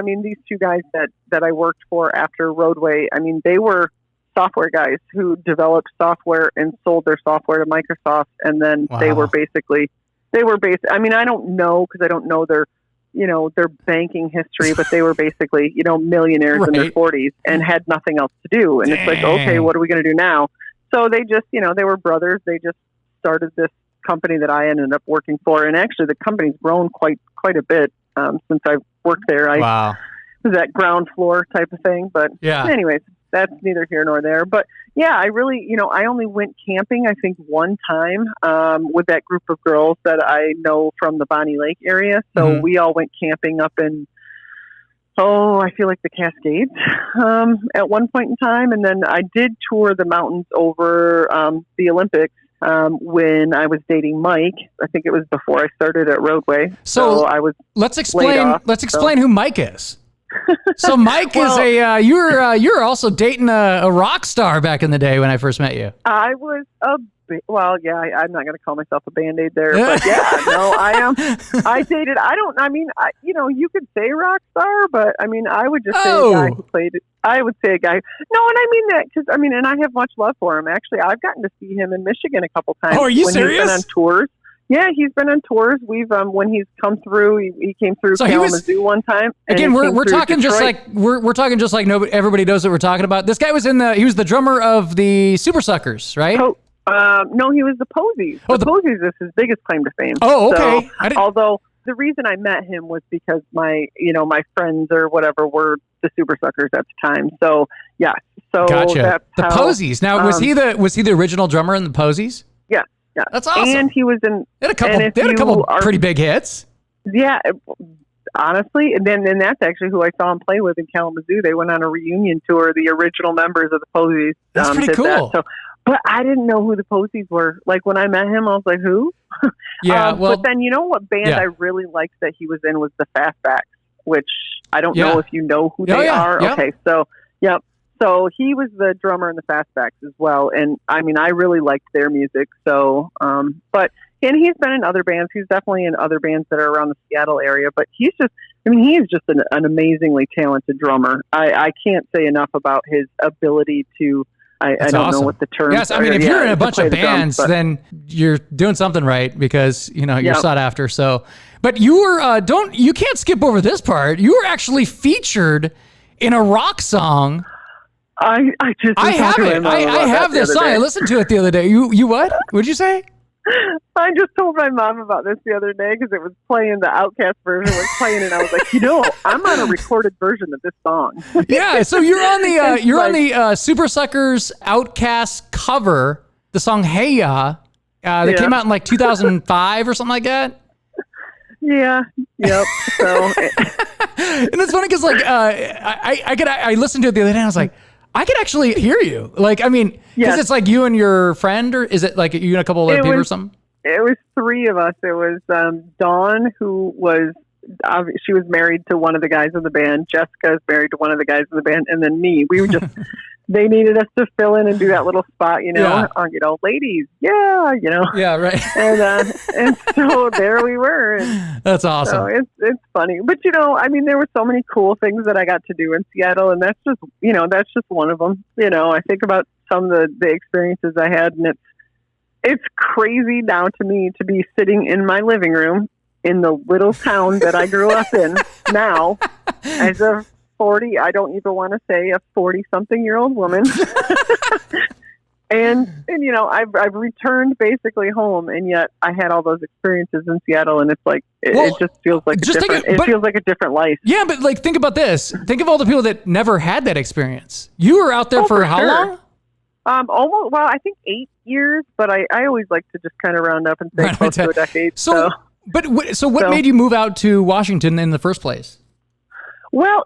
mean, these 2 guys that I worked for after Roadway, I mean, they were software guys who developed software and sold their software to Microsoft, and then they were basically. I mean, I don't know because I don't know their banking history, but they were basically, millionaires in their 40s and had nothing else to do. And it's like, okay, what are we going to do now? So they just, they were brothers. They just started this company that I ended up working for. And actually the company's grown quite a bit since I've worked there. I was at ground floor type of thing. But anyways, that's neither here nor there. But yeah, I really, I only went camping, I think, one time with that group of girls that I know from the Bonnie Lake area. So we all went camping up in, I feel like the Cascades at one point in time. And then I did tour the mountains over the Olympics when I was dating Mike. I think it was before I started at Roadway. So I was let's explain who Mike is. So Mike is you were also dating a rock star back in the day when I first met you. I was I'm not going to call myself a Band-Aid there, but yeah, no, I am. I dated, you could say rock star, but I mean, I would just say a guy who played it. I would say a guy. No, and I mean that because, and I have much love for him. Actually, I've gotten to see him in Michigan a couple times. Oh, are you serious? He's been on tours. Yeah, he's been on tours. We've when he's come through, he came through Kalamazoo one time. Again, we're talking just like we're talking just like nobody, everybody knows what we're talking about. This guy was he was the drummer of the Super Suckers, right? No, he was the Posies. The Posies is his biggest claim to fame. Oh, okay. So, although the reason I met him was because my friends or whatever were the Super Suckers at the time. So yeah, gotcha. That's the Posies. Now, was he the original drummer in the Posies? Yeah. Yeah, that's awesome. And he was in. They had a couple pretty big hits. Yeah, honestly, and then that's actually who I saw him play with in Kalamazoo. They went on a reunion tour. The original members of the Posies. That's pretty cool. So, but I didn't know who the Posies were. Like when I met him, I was like, who? Yeah. But then what band I really liked that he was in was the Fastbacks, which I don't know if you know who they are. Yeah. Okay, so yep. So he was the drummer in the Fastbacks as well. And I mean, I really liked their music. So, and he's been in other bands. He's definitely in other bands that are around the Seattle area, but he is just an amazingly talented drummer. I can't say enough about his ability to, I don't know what the term is. Yes, I mean, if you're in a bunch of bands, then you're doing something right because, you're sought after. So, but you were, you can't skip over this part. You were actually featured in a rock song. I have it. I have this song. I listened to it the other day. You what? What'd you say? I just told my mom about this the other day because it was playing, the Outcast version was playing, and I was like, I'm on a recorded version of this song. Yeah, so you're on the Super Suckers Outcast cover, the song Hey Ya, that came out in like 2005 or something like that. Yeah. Yep. So, and it's funny because I listened to it the other day and I was like, I could actually hear you. Like, I mean, because it's like you and your friend, or is it like you and a couple of other people or something? It was three of us. It was Dawn, who was, she was married to one of the guys in the band. Jessica is married to one of the guys in the band. And then me. We were just, they needed us to fill in and do that little spot, ladies. Yeah, Yeah, right. And so there we were. And that's awesome. So it's funny. But, there were so many cool things that I got to do in Seattle, and that's just one of them. I think about some of the experiences I had, and it's crazy now to me to be sitting in my living room in the little town that I grew up in now as a 40, I don't even want to say a 40-something-year-old woman. and I've returned basically home, and yet I had all those experiences in Seattle, and it's like it just feels like feels like a different life. Yeah, but like think about this. Think of all the people that never had that experience. You were out there for how long? Almost. Well, I think 8 years, but I always like to just kind of round up and say close to a decade. So what made you move out to Washington in the first place? Well,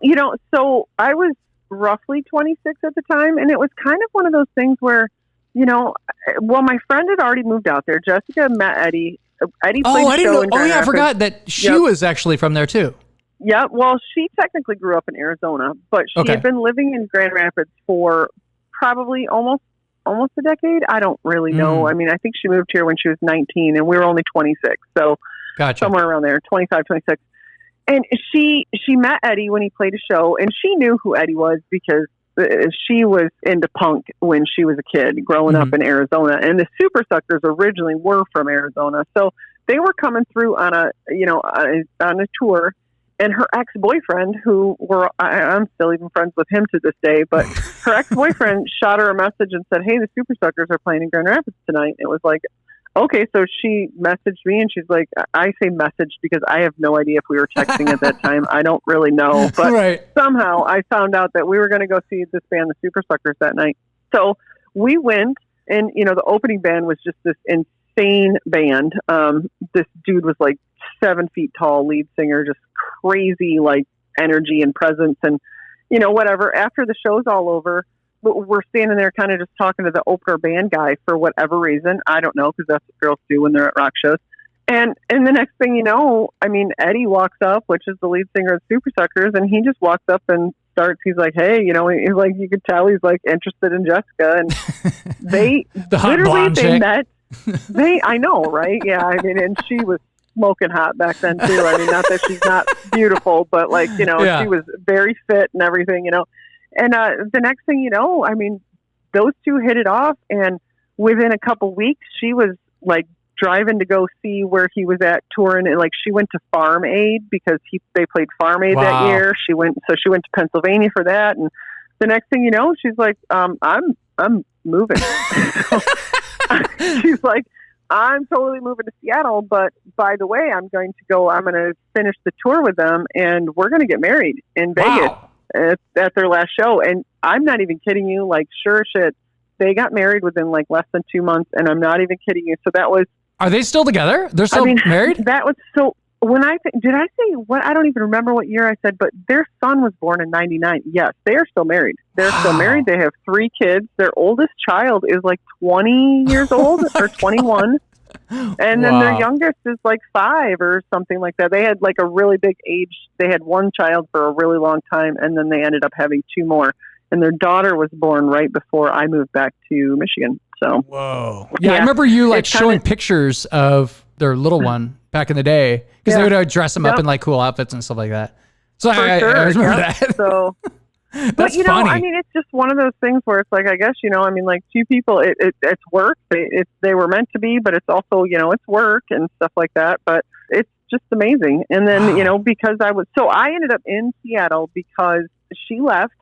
so I was roughly 26 at the time, and it was kind of one of those things where, my friend had already moved out there. Jessica met Eddie. Eddie played I didn't know. Oh, yeah, I forgot that she was actually from there too. Yeah, well, she technically grew up in Arizona, but she had been living in Grand Rapids for probably almost a decade. I don't really know. I mean, I think she moved here when she was 19, and we were only 26, so somewhere around there, 25, 26. And she met Eddie when he played a show, and she knew who Eddie was because she was into punk when she was a kid growing up in Arizona. And the Super Suckers originally were from Arizona. So they were coming through on a tour, and her ex-boyfriend, I'm still even friends with him to this day, but her ex-boyfriend shot her a message and said, "Hey, the Super Suckers are playing in Grand Rapids tonight." It was like, okay, so she messaged me and she's like, I say messaged because I have no idea if we were texting at that time. I don't really know. But somehow I found out that we were going to go see this band, the Super Suckers, that night. So we went, and, the opening band was just this insane band. This dude was like 7 feet tall, lead singer, just crazy, like, energy and presence and, whatever. After the show's all over, we're standing there kind of just talking to the opener band guy for whatever reason. I don't know, because that's what girls do when they're at rock shows. And the next thing you know, Eddie walks up, which is the lead singer of Super Suckers, and he just walks up and he's like, hey, he's like, you could tell he's like interested in Jessica. And they met. I know, right? Yeah. And she was smoking hot back then too. Not that she's not beautiful, but like, she was very fit and everything, And the next thing you know, those two hit it off, and within a couple weeks, she was like driving to go see where he was at touring, and like she went to Farm Aid because they played Farm Aid that year. She went to Pennsylvania for that, and the next thing you know, she's like, I'm moving. She's like, I'm totally moving to Seattle, but by the way, I'm going to finish the tour with them, and we're going to get married in Vegas. At their last show. And I'm not even kidding you, like, sure shit, they got married within like less than 2 months, and I'm not even kidding you. So that was... Are they still together? They're still married? That was so... did I say what? I don't even remember what year I said, but their son was born in 99. Yes, they are still married. They're still married. They have 3 kids. Their oldest child is like 20 years old or 21. And then their youngest is like 5 or something like that. They had like a really big age. They had 1 child for a really long time, and then they ended up having 2 more. And their daughter was born right before I moved back to Michigan. So, whoa. Yeah, I remember you like showing pictures of their little one back in the day, because they would dress them up in like cool outfits and stuff like that. So I remember that. So, but funny. It's just one of those things where it's like, I guess, like 2 people, it's work. They were meant to be, but it's also, it's work and stuff like that. But it's just amazing. And then, because I ended up in Seattle because she left.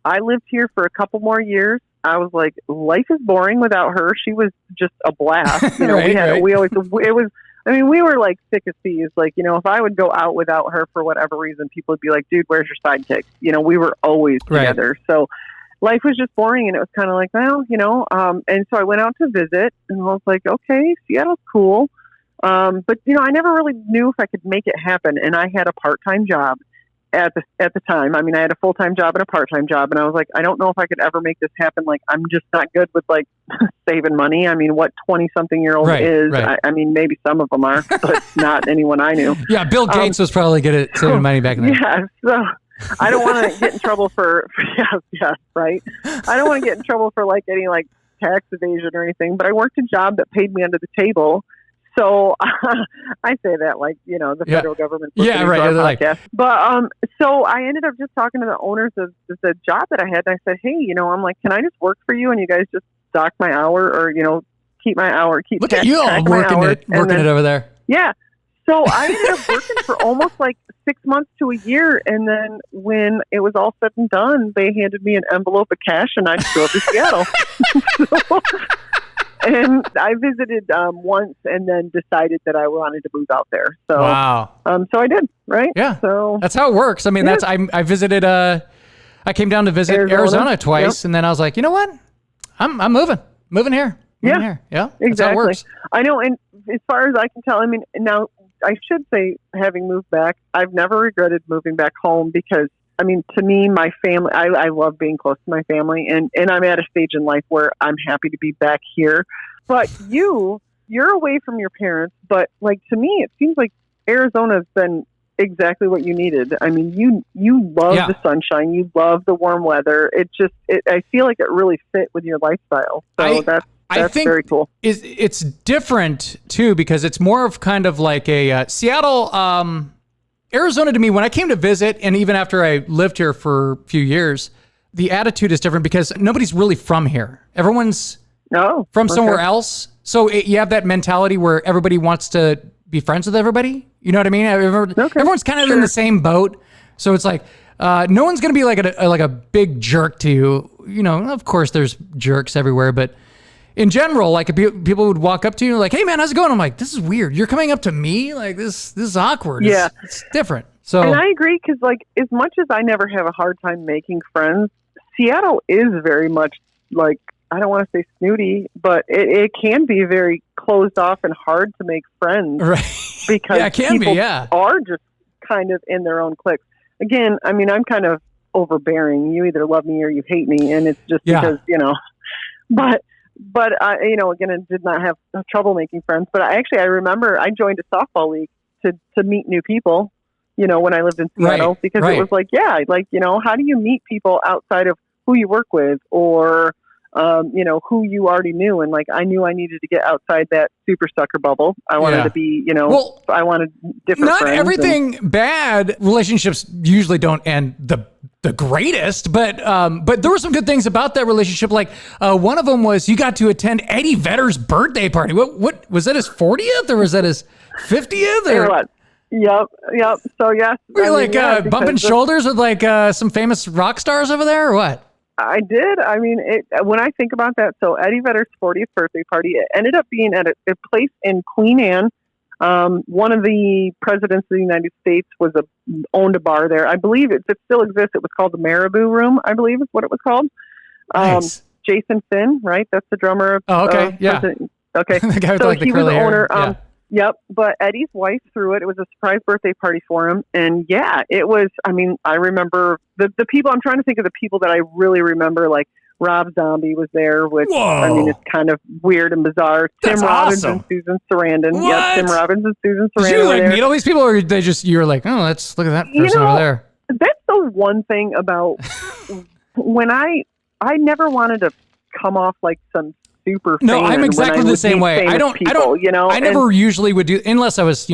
I lived here for a couple more years. I was like, life is boring without her. She was just a blast. We were like thick as thieves. Like, if I would go out without her for whatever reason, people would be like, dude, where's your sidekick? We were always together. So life was just boring, and it was kind of like, well, and so I went out to visit, and I was like, okay, Seattle's cool. But I never really knew if I could make it happen. And I had a part-time job at the time. I had a full-time job and a part-time job, and I was like, I don't know if I could ever make this happen. Like, I'm just not good with like saving money. What 20-something-year-old is. Right. Maybe some of them are, but not anyone I knew. Yeah, Bill Gates was probably good at saving money back then. Yeah, so I don't want to get in trouble for right. I don't want to get in trouble for like any like tax evasion or anything. But I worked a job that paid me under the table. So I say that like, the federal government. Yeah, right. Podcast. But so I ended up just talking to the owners of the job that I had. And I said, hey, I'm like, can I just work for you? And you guys just dock my hour, or, keep my hour. Look at you all working it over there. Yeah. So I ended up working for almost like 6 months to a year. And then when it was all said and done, they handed me an envelope of cash, and I drove to Seattle. And I visited once, and then decided that I wanted to move out there. So, wow. So I did, right? Yeah. So that's how it works. I visited. I came down to visit Arizona twice, and then I was like, you know what? I'm moving here. Yeah, exactly. That's how it works. I know, and as far as I can tell, now I should say, having moved back, I've never regretted moving back home, because to me, my family, I love being close to my family, and I'm at a stage in life where I'm happy to be back here. But you're away from your parents, but like, to me, it seems like Arizona's been exactly what you needed. You love the sunshine, you love the warm weather. I feel like it really fit with your lifestyle. So that's I think very cool. It's different too, because it's more of kind of like a Seattle, Arizona to me, when I came to visit, and even after I lived here for a few years, the attitude is different because nobody's really from here. Everyone's from somewhere else. So you have that mentality where everybody wants to be friends with everybody. You know what I mean? Everyone's kind of in the same boat. So it's like, no one's going to be like a big jerk to you. Of course there's jerks everywhere, but in general, like if people would walk up to you like, hey man, how's it going? I'm like, this is weird. You're coming up to me? Like this is awkward. Yeah. It's different. So, and I agree, because like as much as I never have a hard time making friends, Seattle is very much like, I don't want to say snooty, but it can be very closed off and hard to make friends. Right. Because people are just kind of in their own cliques. Again, I mean, I'm kind of overbearing. You either love me or you hate me, and it's just because, but I, again, I did not have trouble making friends. But I remember I joined a softball league to meet new people, when I lived in Seattle, because it was like, how do you meet people outside of who you work with, or who you already knew? And like, I knew I needed to get outside that super sucker bubble. I wanted to be, I wanted different not friends. Not everything bad. Relationships usually don't end the greatest, but there were some good things about that relationship. Like, one of them was you got to attend Eddie Vedder's birthday party. What was that, his 40th or was that his 50th? Or what? Yep. So yes. Were you bumping shoulders with like some famous rock stars over there, or what? I did. I mean, when I think about that, so Eddie Vedder's 40th birthday party, it ended up being at a place in Queen Anne. One of the presidents of the United States owned a bar there. I believe it still exists. It was called the Marabou Room, I believe is what it was called. Nice. Jason Finn, right? That's the drummer of okay. Okay. The guy with so like the he was the owner. Yeah. Yep. But Eddie's wife threw it. It was a surprise birthday party for him. And yeah, it was, I mean, I remember the people, I'm trying to think of the people that I really remember, like Rob Zombie was there, which, I mean, it's kind of weird and bizarre. That's Tim Robbins awesome. and Susan Sarandon. What? Yep, Tim Robbins and Susan Sarandon. Did you were there. meet all these people, or you're like, oh, let's look at that person over there? That's the one thing about when I never wanted to come off like some super fan. No, I'm exactly the same way. I don't, I never usually would do, unless I was,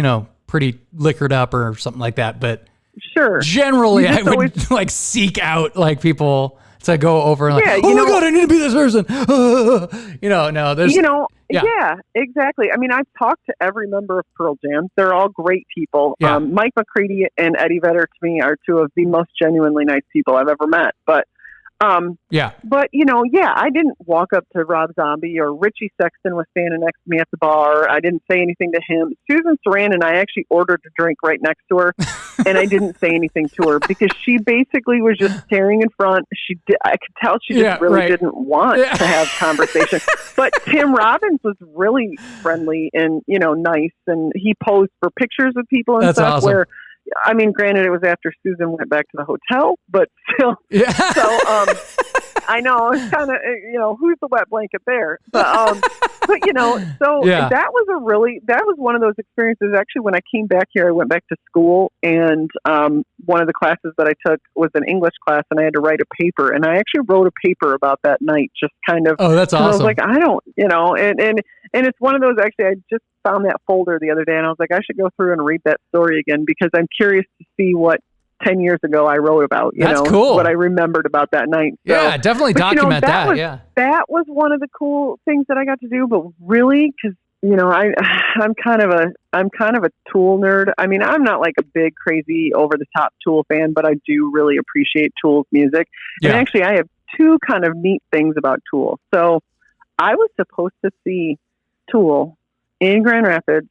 pretty liquored up or something like that. But sure, generally I would like seek out like people to go over and like, oh my God, I need to be this person. No, there's, yeah, exactly. I mean, I've talked to every member of Pearl Jam. They're all great people. Yeah. Mike McCready and Eddie Vedder to me are two of the most genuinely nice people I've ever met. But I didn't walk up to Rob Zombie, or Richie Sexton was standing next to me at the bar. I didn't say anything to him. Susan Sarandon, I actually ordered a drink right next to her, and I didn't say anything to her because she basically was just staring in front. I could tell she just really didn't want to have conversation. But Tim Robbins was really friendly and, nice, and he posed for pictures with people and stuff. Awesome. Where, I mean, granted, it was after Susan went back to the hotel, but still. Yeah. So, I know it's kind of, who's the wet blanket there? But that was one of those experiences. Actually, when I came back here, I went back to school, and one of the classes that I took was an English class, and I had to write a paper, and I actually wrote a paper about that night, just kind of. Oh, that's awesome. I was like, I don't, and it's one of those, actually, I just found that folder the other day, and I was like, I should go through and read that story again, because I'm curious to see what 10 years ago I wrote about, cool. what I remembered about that night. So, yeah, definitely document that. That was one of the cool things that I got to do, but really, because I'm kind of a Tool nerd. I mean, I'm not like a big, crazy, over the top Tool fan, but I do really appreciate Tool's music. Yeah. And actually, I have two kind of neat things about Tool. So I was supposed to see Tool in Grand Rapids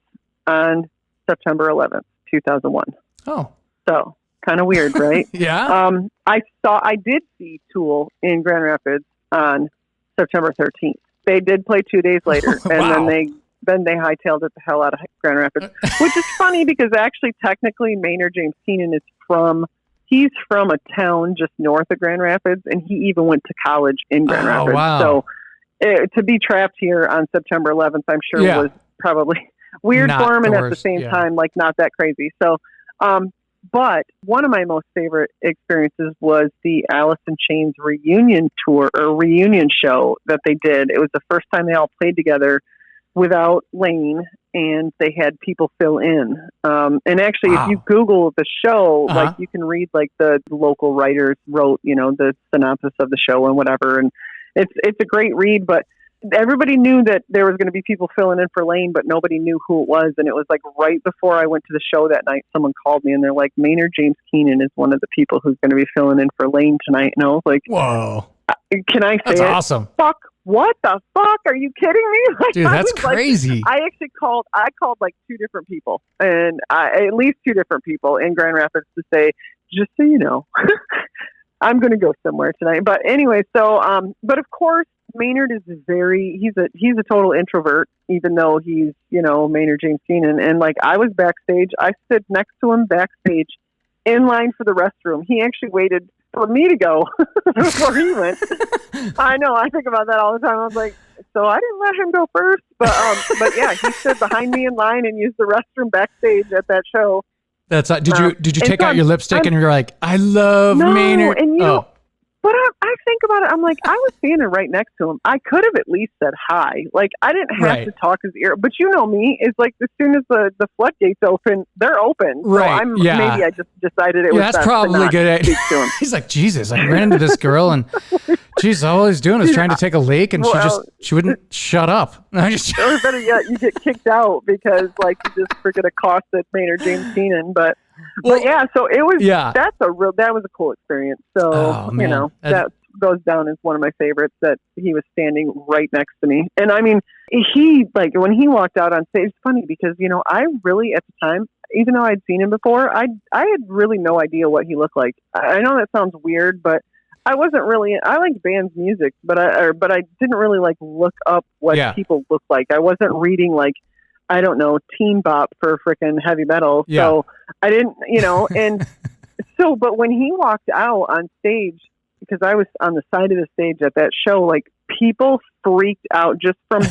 on September 11th, 2001. Oh, so kind of weird, right? Yeah. I did see Tool in Grand Rapids on September 13th. They did play 2 days later, and then they hightailed it the hell out of Grand Rapids, which is funny because actually, technically, Maynard James Keenan he's from a town just north of Grand Rapids, and he even went to college in Grand Rapids. Wow. So to be trapped here on September 11th, I'm sure was probably weird for him, and at the same time, like, not that crazy. So, but one of my most favorite experiences was the Alice in Chains reunion tour, or reunion show that they did. It was the first time they all played together without Lane, and they had people fill in. And actually, if you Google the show, like, you can read, like, the local writers wrote, the synopsis of the show and whatever. And it's a great read, but everybody knew that there was going to be people filling in for Lane, but nobody knew who it was. And it was like right before I went to the show that night, someone called me and they're like, Maynard James Keenan is one of the people who's going to be filling in for Lane tonight. And I was like, whoa, can I say That's awesome. Fuck what the fuck? Are you kidding me? Like, dude, that's crazy. I called like 2 different people, and at least 2 different people in Grand Rapids to say, just so you know, I'm going to go somewhere tonight. But anyway, so, but of course, Maynard is he's a total introvert, even though he's, Maynard James Keenan. And like, I was backstage, I stood next to him backstage in line for the restroom. He actually waited for me to go before he went. I know, I think about that all the time. I was like, so I didn't let him go first, but yeah, he stood behind me in line and used the restroom backstage at that show. That's did you take out your lipstick and you're like, I love Maynard? And but I think about it. I'm like, I was standing right next to him. I could have at least said hi. Like, I didn't have to talk his ear. But you know me, it's like as soon as the floodgates open, they're open. Right. So maybe I just decided it was that's probably good. He's like, Jesus, I ran into this girl and she's all he's doing is trying to take a leak and she wouldn't shut up. Or better yet, you get kicked out because like you just freaking accosted Maynard James Keenan. But yeah, so it was, that was a cool experience. So, that goes down as one of my favorites, that he was standing right next to me. And I mean, when he walked out on stage, it's funny because, I really at the time, even though I'd seen him before, I had really no idea what he looked like. I know that sounds weird, but I wasn't really, I liked band's music, but I didn't really like look up what people look like. I wasn't reading like, I don't know, teen bop for freaking heavy metal. Yeah. So I didn't, and so, but when he walked out on stage, because I was on the side of the stage at that show, like people freaked out just from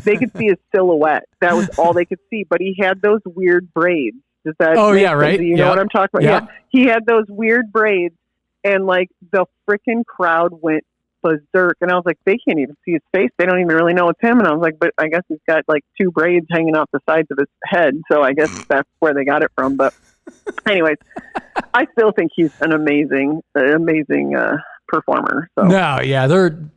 they could see his silhouette. That was all they could see, but he had those weird braids. Does that make sense? Right. You know what I'm talking about? Yeah. He had those weird braids and like the freaking crowd went berserk, and I was like, they can't even see his face, they don't even really know it's him. And I was like, but I guess he's got like 2 braids hanging off the sides of his head, so I guess that's where they got it from. But anyways, I still think he's an amazing performer. So no, yeah,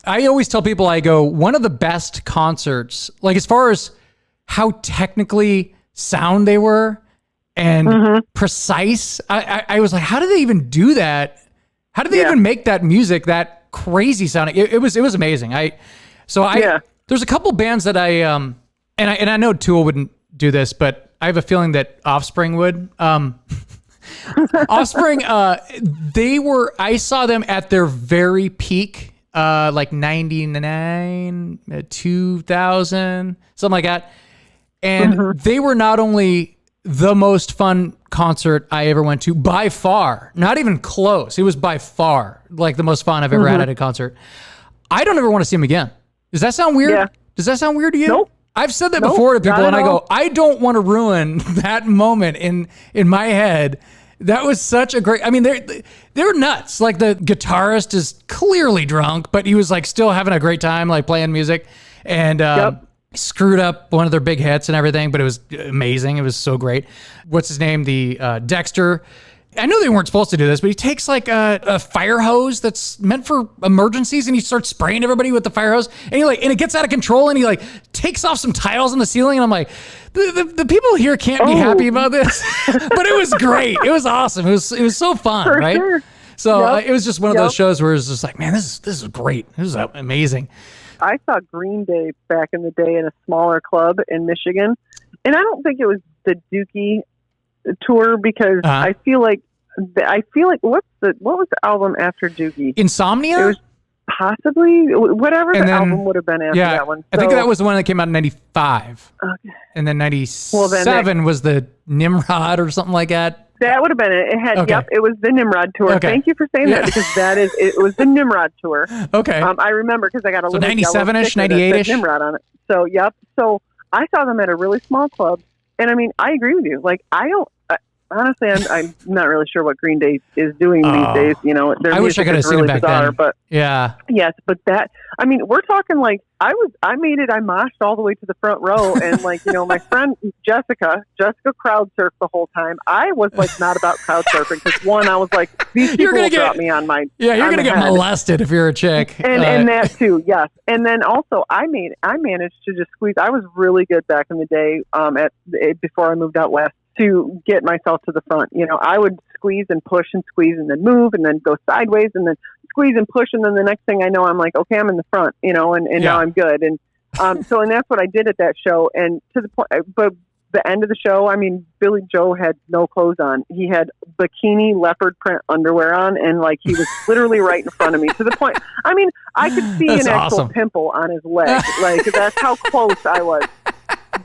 I always tell people, I go, one of the best concerts, like as far as how technically sound they were and precise, I was like, how did they even do that? How did they even make that music that crazy sounding? It was amazing. There's a couple bands that and I know Tool wouldn't do this, but I have a feeling that Offspring would. Offspring, I saw them at their very peak, like 99, 2000, something like that. And they were not only the most fun concert I ever went to, by far, not even close. It was by far like the most fun I've ever had at a concert. I don't ever want to see them again. Does that sound weird? Yeah. Does that sound weird to you? Nope. I've said that before to people, and I go, I don't want to ruin that moment in my head. That was such a great, I mean, they're nuts. Like the guitarist is clearly drunk, but he was like still having a great time, like playing music, and screwed up one of their big hits and everything, but it was amazing. It was so great. What's his name? The Dexter. I know they weren't supposed to do this, but he takes like a fire hose that's meant for emergencies, and he starts spraying everybody with the fire hose, and and it gets out of control, and he like takes off some tiles on the ceiling, and I'm like, the people here can't be happy about this, but it was great. It was awesome. It was so fun, for right? Sure. So it was just one of those shows where it's just like, man, this is great. This is amazing. I saw Green Day back in the day in a smaller club in Michigan, and I don't think it was the Dookie tour because I feel like what was the album after Dookie? Insomnia? It was possibly whatever the album would have been after that one. So, I think that was the one that came out in 95. Okay. And then 97 was the Nimrod or something like that. That would have been it. It had, it was the Nimrod tour. Okay. Thank you for saying that, because it was the Nimrod tour. Okay. I remember because I got a little 97-ish, 98-ish? Nimrod on it. So, So I saw them at a really small club. And I mean, I agree with you. Like, honestly, I'm not really sure what Green Day is doing these days. Their I wish I could have seen it back bizarre, then. But yes, but we're talking like I moshed all the way to the front row, and my friend Jessica crowd surfed the whole time. I was like not about crowd surfing because one, I was like, these people will drop me on my you're gonna get molested if you're a chick, and that too, yes. And then also I managed to just squeeze. I was really good back in the day before I moved out west, to get myself to the front. I would squeeze and push and squeeze and then move and then go sideways and then squeeze and push. And then the next thing I know, I'm like, okay, I'm in the front, and now I'm good. And and that's what I did at that show. And to the point, but the end of the show, I mean, Billy Joe had no clothes on. He had bikini leopard print underwear on, and like he was literally right in front of me. To the point, I mean, I could see an actual pimple on his leg. Like that's how close I was.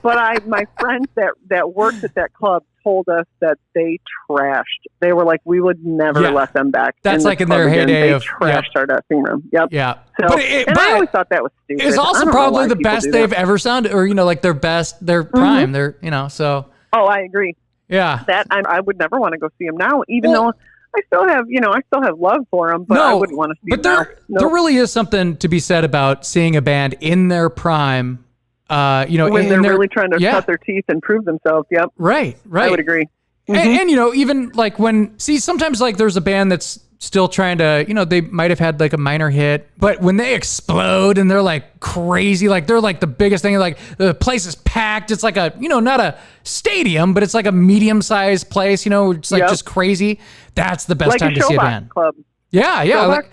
But my friends that worked at that club told us that they trashed. They were like, we would never let them back. That's like in their heyday of trashed our dressing room. Yep. Yeah. So, but I always thought that was stupid. It's also probably the best they've ever sounded, or like their prime. They're so. Oh, I agree. Yeah. That I would never want to go see them now, even though I still have love for them, but I wouldn't want to see them now. There really is something to be said about seeing a band in their prime. When they're really trying to cut their teeth and prove themselves. Yep. Right. I would agree. Mm-hmm. And even like sometimes like there's a band that's still trying to, they might have had like a minor hit, but when they explode and they're like crazy, like they're like the biggest thing, like the place is packed. It's like a, not a stadium, but it's like a medium-sized place, it's like just crazy. That's the best like time to see a band. Club. Yeah.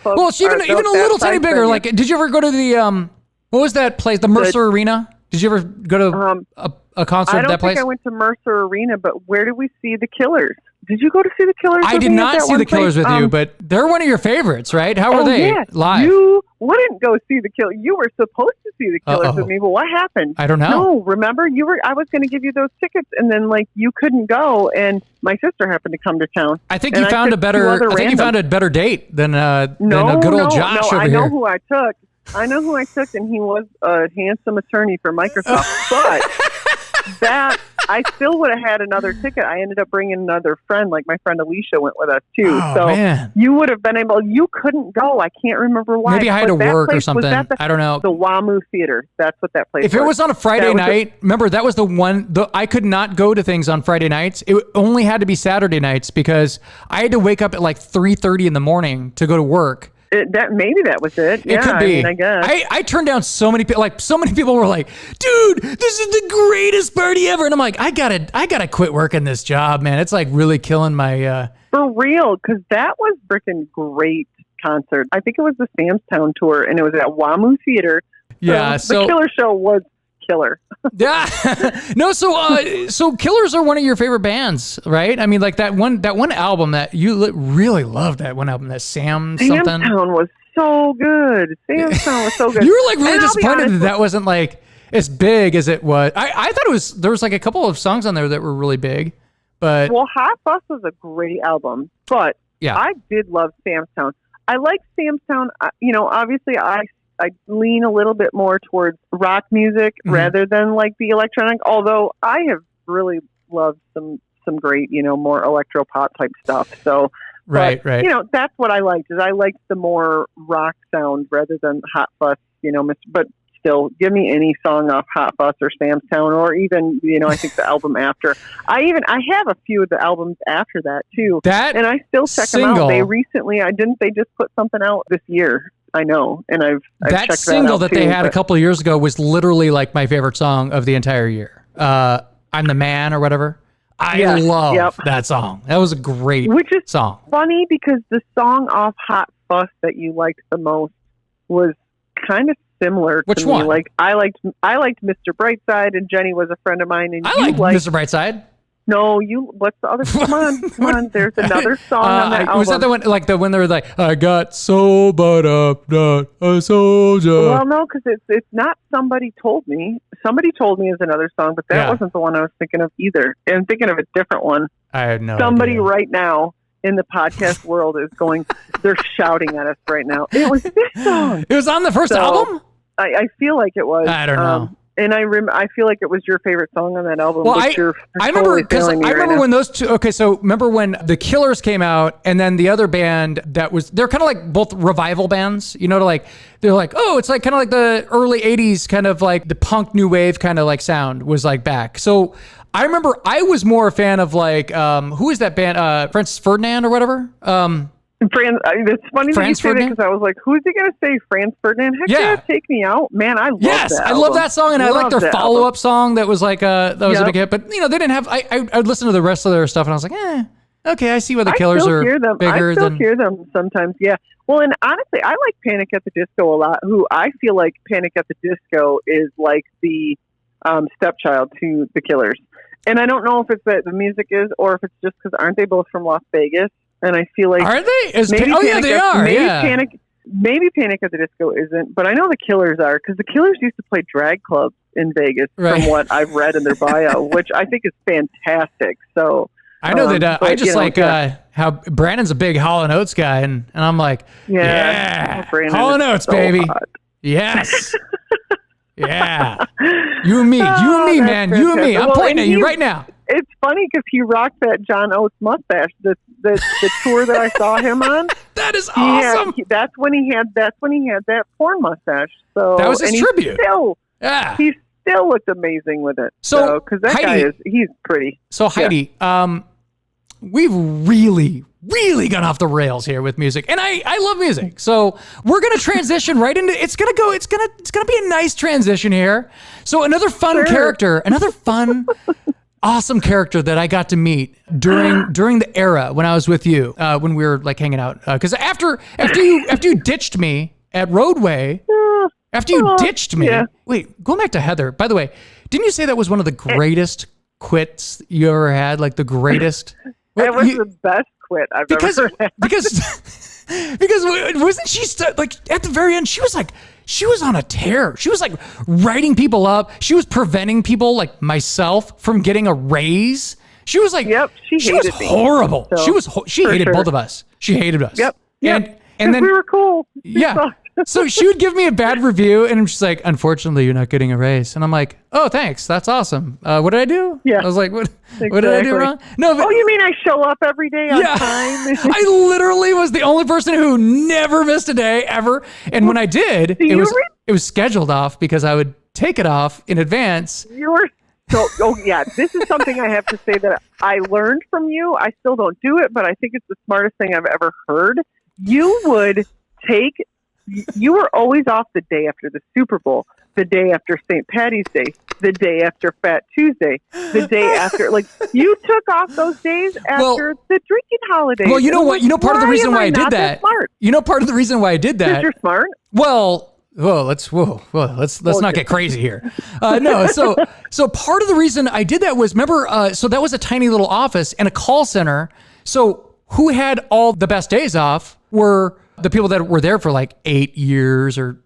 Well, it's even a little tiny bigger. Like, did you ever go to the, what was that place? The Mercer Arena? Did you ever go to a concert at that place? I don't think I went to Mercer Arena, but where did we see the Killers? Did you go to see the Killers? I did not see the Killers with you, but they're one of your favorites, right? How were they live? You wouldn't go see the Killers. You were supposed to see the Killers with me, but what happened? I don't know. No, remember? I was going to give you those tickets, and then like you couldn't go, and my sister happened to come to town. I think you found a better date than a good old Josh over here. I know who I took. And he was a handsome attorney for Microsoft. But I still would have had another ticket. I ended up bringing another friend, like my friend Alicia went with us too. Man. You would have been able. You couldn't go. I can't remember why. Maybe I had to work or something. I don't know. The WAMU Theater. That's what that place was. If it was on a Friday night, remember that was the one. I could not go to things on Friday nights. It only had to be Saturday nights because I had to wake up at like 3:30 in the morning to go to work. Maybe that was it. It could be. I guess. I turned down so many people. Like so many people were like, "Dude, this is the greatest party ever," and I'm like, "I gotta quit working this job, man. It's like really killing my." For real, because that was freaking great concert. I think it was the Samstown tour, and it was at WAMU Theater. Yeah, so the Killer show was killer. Yeah, no. So Killers are one of your favorite bands, right? I mean, like that one album that you really loved. That one album, that Samstown was so good. Samstown was so good. You were like really disappointed that wasn't like as big as it was. I thought it was. There was like a couple of songs on there that were really big, but Hot Fuss was a great album. But I did love Samstown. I like Samstown. Obviously I lean a little bit more towards rock music rather than like the electronic, although I have really loved some great, more electro pop type stuff. So, right. That's what I liked I liked the more rock sound rather than Hot Fuss, but still give me any song off Hot Fuss or Samstown or even, I think the album after. I have a few of the albums after that too. And I still check them out. They recently, they just put something out this year. I know, and I've that single that they had a couple of years ago was literally like my favorite song of the entire year. I'm the Man or whatever. I love that song. That was a great song. Funny because the song off Hot Fuss that you liked the most was kind of similar. Which to one? Me. Like I liked Mr. Brightside, and Jenny was a friend of mine, and I liked Mr. Brightside. No, what's the other? Come on. There's another song on that album. Was that the one, like the one they were like, I got so buttered up, not a soldier? Well, no, because it's not Somebody Told Me. Somebody Told Me is another song, but that wasn't the one I was thinking of either. I'm thinking of a different one. I had no Somebody idea. Right now in the podcast world is going, they're shouting at us right now. It was this song. It was on the first album? I feel like it was. I don't know. And I feel like it was your favorite song on that album. Well, I remember when those two. Okay, so remember when the Killers came out, and then the other band they're kind of like both revival bands. They're like, oh, it's like kind of like the early '80s, kind of like the punk new wave kind of like sound was like back. So I remember I was more a fan of like who is that band? Francis Ferdinand or whatever. It's funny that you say that because I was like, who's he going to say? Franz Ferdinand? Heck yeah, Take Me Out. Man, I love that album. I love that song, and I like their follow-up song that was like, that was a big hit. But, they didn't have, I'd listen to the rest of their stuff, and I was like, okay, I see why the Killers are bigger than... I still hear them sometimes, yeah. Well, and honestly, I like Panic at the Disco a lot, who I feel like Panic at the Disco is like the stepchild to the Killers. And I don't know if it's that the music is, or if it's just because aren't they both from Las Vegas? And I feel like... Are they? They are, Maybe Panic at the Disco isn't, but I know the Killers are, because the Killers used to play drag clubs in Vegas, from what I've read in their bio, which I think is fantastic. So I know that I just how Brandon's a big Hall & Oates guy, and I'm like, Hall & Oates, so baby. Hot. Yes. Yeah. You and me, man. You and me. I'm pointing at you right now. It's funny because he rocked that John Oates mustache. The tour that I saw him on. That is awesome. That's when he had that porn mustache. So that was his tribute. He still looked amazing with it. So because that Heidi, he's pretty. So Heidi, we've really gone off the rails here with music, and I love music. So we're gonna transition right into. It's gonna be a nice transition here. So another fun character, awesome character that I got to meet during the era when I was with you, when we were like hanging out. Because after you ditched me at Roadway, wait, going back to Heather. By the way, didn't you say that was one of the greatest quits you ever had? Like the greatest. That was the best quit I've ever had. Because wasn't she like at the very end? She was on a tear. She was like writing people up. She was preventing people like myself from getting a raise. She was like, she was horrible. So, she hated both of us. She hated us. And then we were cool. So she would give me a bad review, and she's like, "Unfortunately, you're not getting a raise." And I'm like, "Oh, thanks. That's awesome. What did I do?" Yeah. I was like, "What did I do wrong?" No. But, you mean I show up every day on time? I literally was the only person who never missed a day ever. And when I did, it was scheduled off because I would take it off in advance. You were this is something I have to say that I learned from you. I still don't do it, but I think it's the smartest thing I've ever heard. You were always off the day after the Super Bowl, the day after St. Patty's Day, the day after Fat Tuesday, the day after, like, you took off those days after the drinking holidays. Well, you know what? Part of the reason why I did that. You know, part of the reason why I did that. Because you're smart. Let's not get crazy here. So part of the reason I did that was, remember, so that was a tiny little office and a call center. So who had all the best days off were the people that were there for like 8 years or,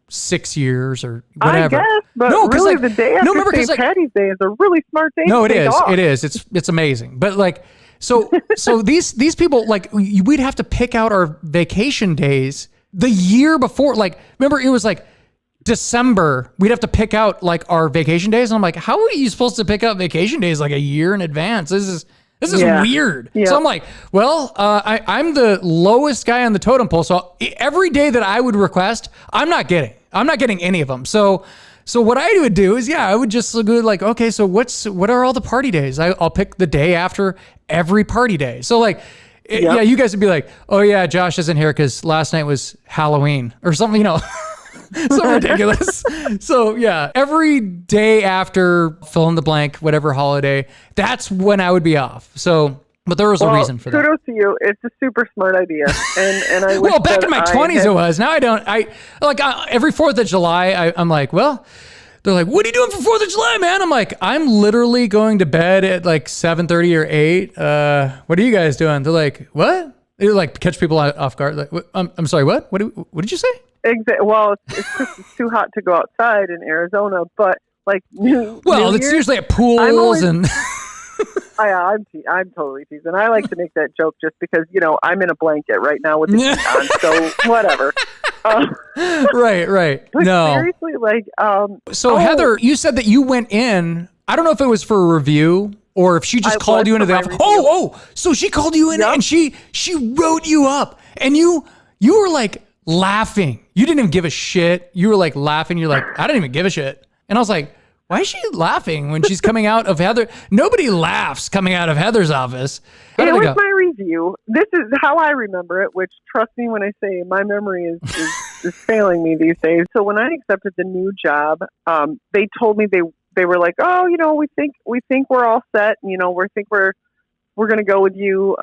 6 years or whatever. I guess, but really the day after St. Patty's Day is a really smart day. No, it is. It is. It's amazing. But like, so these people, like, we'd have to pick out our vacation days the year before. Like, remember, it was like December. We'd have to pick out like our vacation days. And I'm like, how are you supposed to pick out vacation days like a year in advance? This is weird. Yeah. So I'm like, well, I'm the lowest guy on the totem pole. So every day that I would request, I'm not getting any of them. So what I would do is, I would just go like, okay, so what are all the party days? I'll pick the day after every party day. So like, you guys would be like, oh yeah, Josh isn't here because last night was Halloween or something, so ridiculous. So every day after fill in the blank, whatever hholiday, that's when I would be off. So, but there was a reason for that. Kudos to you. It's a super smart idea. And I wish back in my 20s it was. Now I don't. Every 4th of July, I'm like, well, they're like, what are you doing for 4th of July, man? I'm like, I'm literally going to bed at like 7:30 or 8. What are you guys doing? They're like, what? They like catch people off guard. Like, I'm sorry, what? What did you say? Well, it's too hot to go outside in Arizona, but like it's usually at pools and. I'm totally teasing. I like to make that joke just because I'm in a blanket right now with the heat on, so whatever. Right. But no, seriously, like. So Heather, you said that you went in. I don't know if it was for a review or if she just called you into the office. So she called you in and she wrote you up, and you were like laughing. You didn't even give a shit. You were like laughing. You're like, I didn't even give a shit. And I was like, why is she laughing when she's coming out of Heather? Nobody laughs coming out of Heather's office. It was my review. This is how I remember it, which, trust me when I say my memory is failing me these days. So when I accepted the new job, they told me they were like, oh, we think we're all set. We think we're we're going to go with you,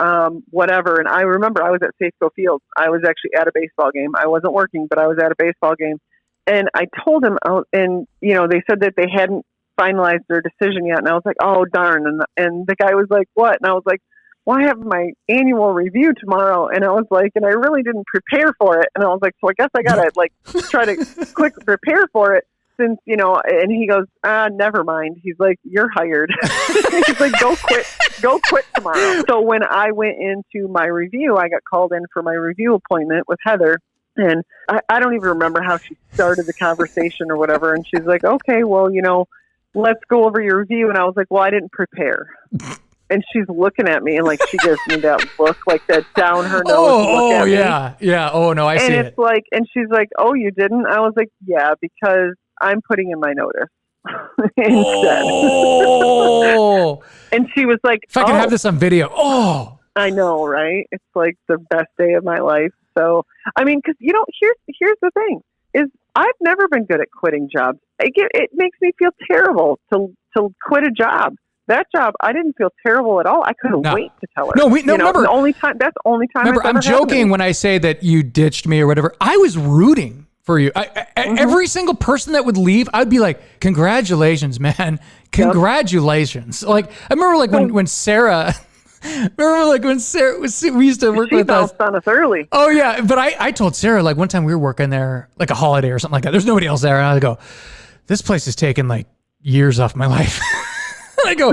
whatever. And I remember I was at Safeco Field. I was actually at a baseball game. I wasn't working, but I was at a baseball game. And I told him, and, you know, they said that they hadn't finalized their decision yet. And I was like, oh, darn. And the guy was like, what? And I was like, well, I have my annual review tomorrow. And I was like, and I really didn't prepare for it. And I was like, so I guess I got to like try to quick prepare for it since, you know, and he goes, never mind. He's like, you're hired. He's like, go quit tomorrow. So when I went into my review, I got called in for my review appointment with Heather. And I don't even remember how she started the conversation or whatever. And she's like, okay, well, you know, let's go over your review. And I was like, well, I didn't prepare. And she's looking at me and like she gives me that look, like that down her nose look at me. Yeah. Oh no, I see it. And it's like, and she's like, oh, you didn't? I was like, yeah, because I'm putting in my notice instead. Oh. And she was like, if I can have this on video. Oh, I know, right? It's like the best day of my life. So, I mean, because, you know, here's the thing is I've never been good at quitting jobs. It makes me feel terrible to quit a job. That job, I didn't feel terrible at all. I couldn't wait to tell her. Remember, the only time. That's the only time. Remember, I'm joking when I say that you ditched me or whatever. I was rooting for you. Every single person that would leave, I'd be like, "Congratulations, man! Congratulations!" Yep. Like I remember, like when Sarah. Remember, like when Sarah we used to work with us. She bounced on us early. Oh yeah, but I told Sarah like one time we were working there, like a holiday or something like that. There's nobody else there, and I go, "This place has taken like years off my life." And I go,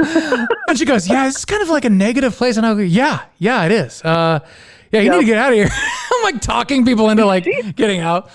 and she goes, "Yeah, it's kind of like a negative place." And I go, "Yeah, it is. You need to get out of here." I'm like talking people into like getting out.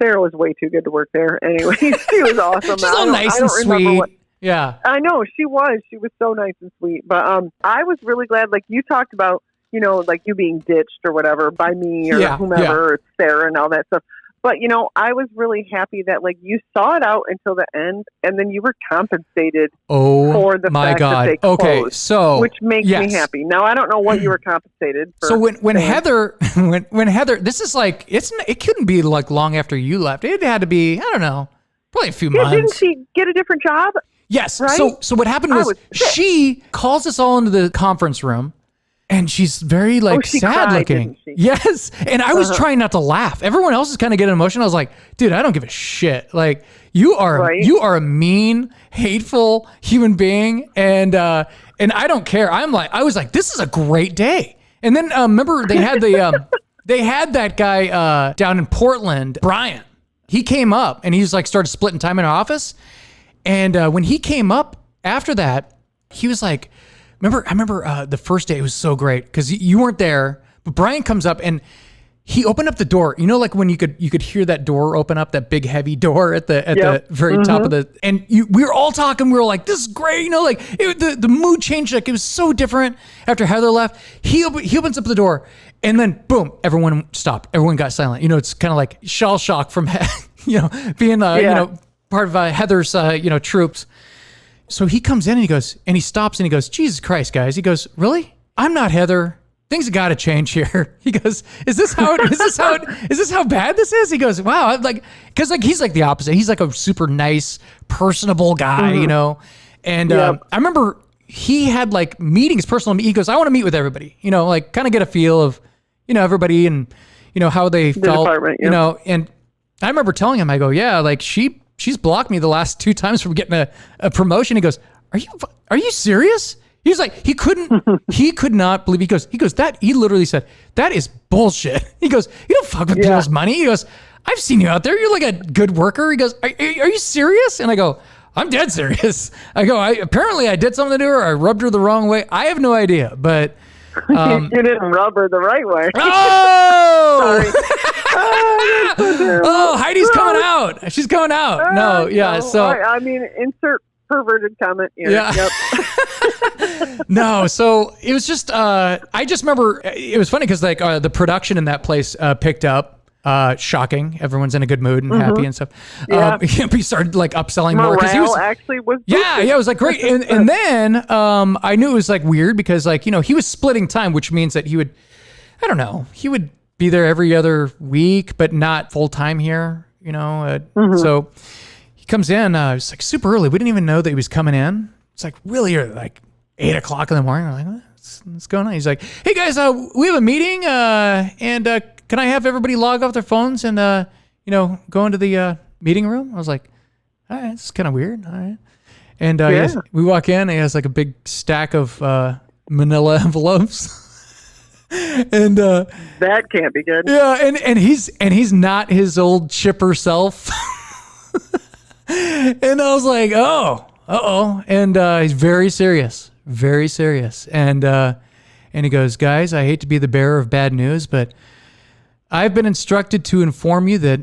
Sarah was way too good to work there. Anyway, she was awesome. She's all nice and sweet. Yeah, I know she was. She was so nice and sweet. But I was really glad. Like you talked about, you know, like you being ditched or whatever by me or whomever, or Sarah and all that stuff. But, you know, I was really happy that, like, you saw it out until the end, and then you were compensated for the fact that they closed. Okay, so which makes me happy. Now, I don't know what you were compensated for. So when Heather, when Heather, this is like, it couldn't be, like, long after you left. It had to be, I don't know, probably a few months. Didn't she get a different job? Yes. Right? So what happened was she calls us all into the conference room. And she's very like sad looking. Yes. And I was trying not to laugh. Everyone else is kind of getting emotional. I was like, dude, I don't give a shit. Like you are a mean, hateful human being. And I don't care. I was like, this is a great day. And then remember they had they had that guy down in Portland, Brian. He came up and he's like started splitting time in our office. And when he came up after that, he was like, I remember the first day, it was so great because you weren't there, but Brian comes up and he opened up the door. You know, like when you could hear that door open up, that big heavy door at the very top of the, and we were all talking. We were like, this is great. You know, like the mood changed. Like it was so different after Heather left. He opens up the door and then boom, everyone stopped. Everyone got silent. You know, it's kind of like shell shock from, being, part of Heather's, troops. So he comes in and he goes, and he stops and he goes, Jesus Christ, guys. He goes, really? I'm not Heather. Things have got to change here. He goes, is this how bad this is? He goes, wow. Cause like, he's like the opposite. He's like a super nice, personable guy, you know? And I remember he had like meetings, he goes, I want to meet with everybody, you know, like kind of get a feel of, you know, everybody and, you know, how they felt, you know, and I remember telling him, I go, yeah, like she's blocked me the last 2 times from getting a promotion. He goes, are you serious? He's like, he could not believe, he goes, that, he literally said, that is bullshit. He goes, you don't fuck with people's money. He goes, I've seen you out there. You're like a good worker. He goes, are you serious? And I go, I'm dead serious. I go, apparently I did something to her. I rubbed her the wrong way. I have no idea, but. You didn't rub her the right way. Oh! Sorry. Oh, Heidi's coming out. She's coming out. No. So I mean, insert perverted comment here. Yeah. Yep. No, so it was just. I just remember it was funny because like the production in that place picked up. Shocking. Everyone's in a good mood and happy and stuff. Yeah. We started like upselling Morale more because he was actually was. Yeah, it was like great. And then I knew it was like weird because like, you know, he was splitting time, which means that he would be there every other week, but not full time here, you know? So he comes in, it was like super early. We didn't even know that he was coming in. It's like really early, like 8:00 in the morning. I'm like, what's going on? He's like, hey guys, we have a meeting, and can I have everybody log off their phones and go into the meeting room? I was like, all right, this is kind of weird. All right. And we walk in, and he has like a big stack of manila envelopes. And that can't be good. Yeah, and he's not his old chipper self. And I was like, uh-oh. And he's very serious. And he goes, guys, I hate to be the bearer of bad news, but I've been instructed to inform you that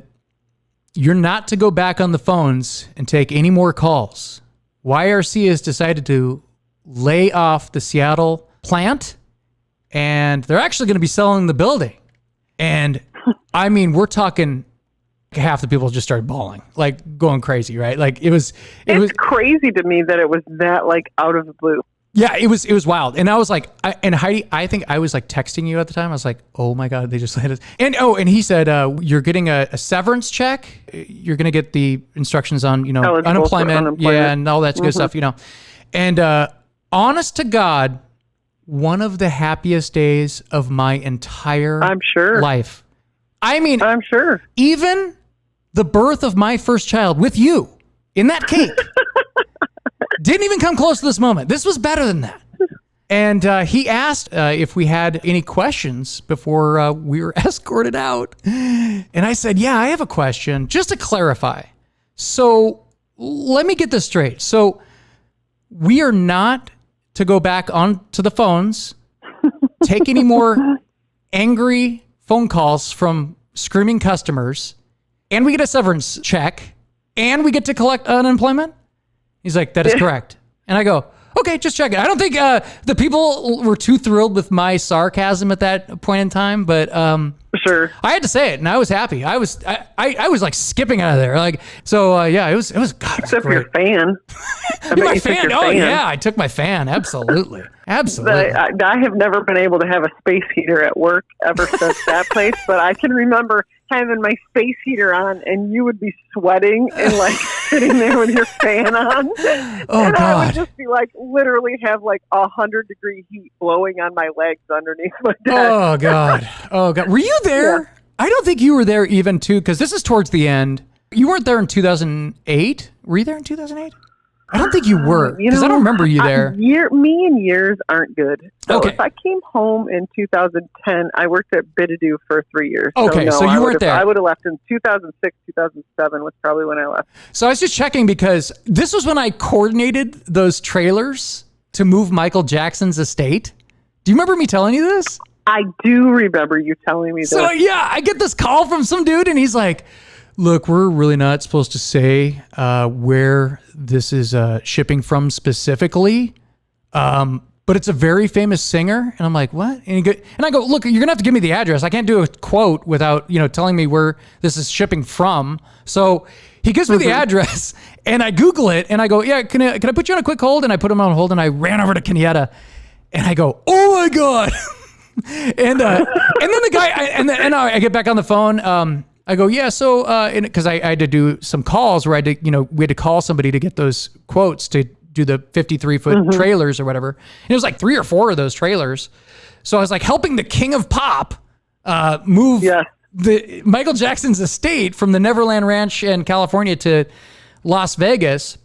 you're not to go back on the phones and take any more calls. YRC has decided to lay off the Seattle plant, and they're actually going to be selling the building. And I mean, we're talking half the people just started bawling, like going crazy, right? Like it was crazy to me that it was that like out of the blue. Yeah, it was wild. And I was like, Heidi, I think I was like texting you at the time. I was like, oh my God, they just let us. And he said, you're getting a severance check. You're going to get the instructions on, unemployment. Yeah, and all that good stuff, And honest to God, one of the happiest days of my entire life. I mean, I'm sure. Even the birth of my first child with you in that cake. Didn't even come close to this moment. This was better than that. And he asked if we had any questions before we were escorted out. And I said, yeah, I have a question just to clarify. So let me get this straight. So we are not to go back onto the phones, take any more angry phone calls from screaming customers, and we get a severance check, and we get to collect unemployment? He's like, that is correct. And I go, okay, just check it. I don't think the people were too thrilled with my sarcasm at that point in time, but sure, I had to say it, and I was happy. I was like skipping out of there, like so. Yeah, it was. God, except for your fan. My fan. Oh yeah, I took my fan. Absolutely. But I have never been able to have a space heater at work ever since that place. But I can remember having my space heater on, and you would be sweating and like sitting there with your fan on. God. I would just be like, literally have like 100-degree heat blowing on my legs underneath my desk. Oh God. Were you there? Yeah. I don't think you were there even too, because this is towards the end. You weren't there in 2008. Were you there in 2008? I don't think you were, because I don't remember you there. Me and years aren't good. So okay. If I came home in 2010, I worked at Bidadoo for 3 years. Okay, so you weren't there. I would have left in 2006, 2007 was probably when I left. So I was just checking because this was when I coordinated those trailers to move Michael Jackson's estate. Do you remember me telling you this? I do remember you telling me this. So yeah, I get this call from some dude, and he's like, look, we're really not supposed to say where this is shipping from specifically, but it's a very famous singer. And I'm like, what? And I go, look, you're going to have to give me the address. I can't do a quote without, telling me where this is shipping from. So he gives me the address, and I Google it, and I go, yeah, can I put you on a quick hold? And I put him on hold, and I ran over to Kenyatta, and I go, oh my God. and then the guy, and I get back on the phone, I go, yeah, so, because I had to do some calls where we had to call somebody to get those quotes to do the 53-foot trailers or whatever. And it was like 3 or 4 of those trailers. So I was like helping the king of pop move the Michael Jackson's estate from the Neverland Ranch in California to Las Vegas.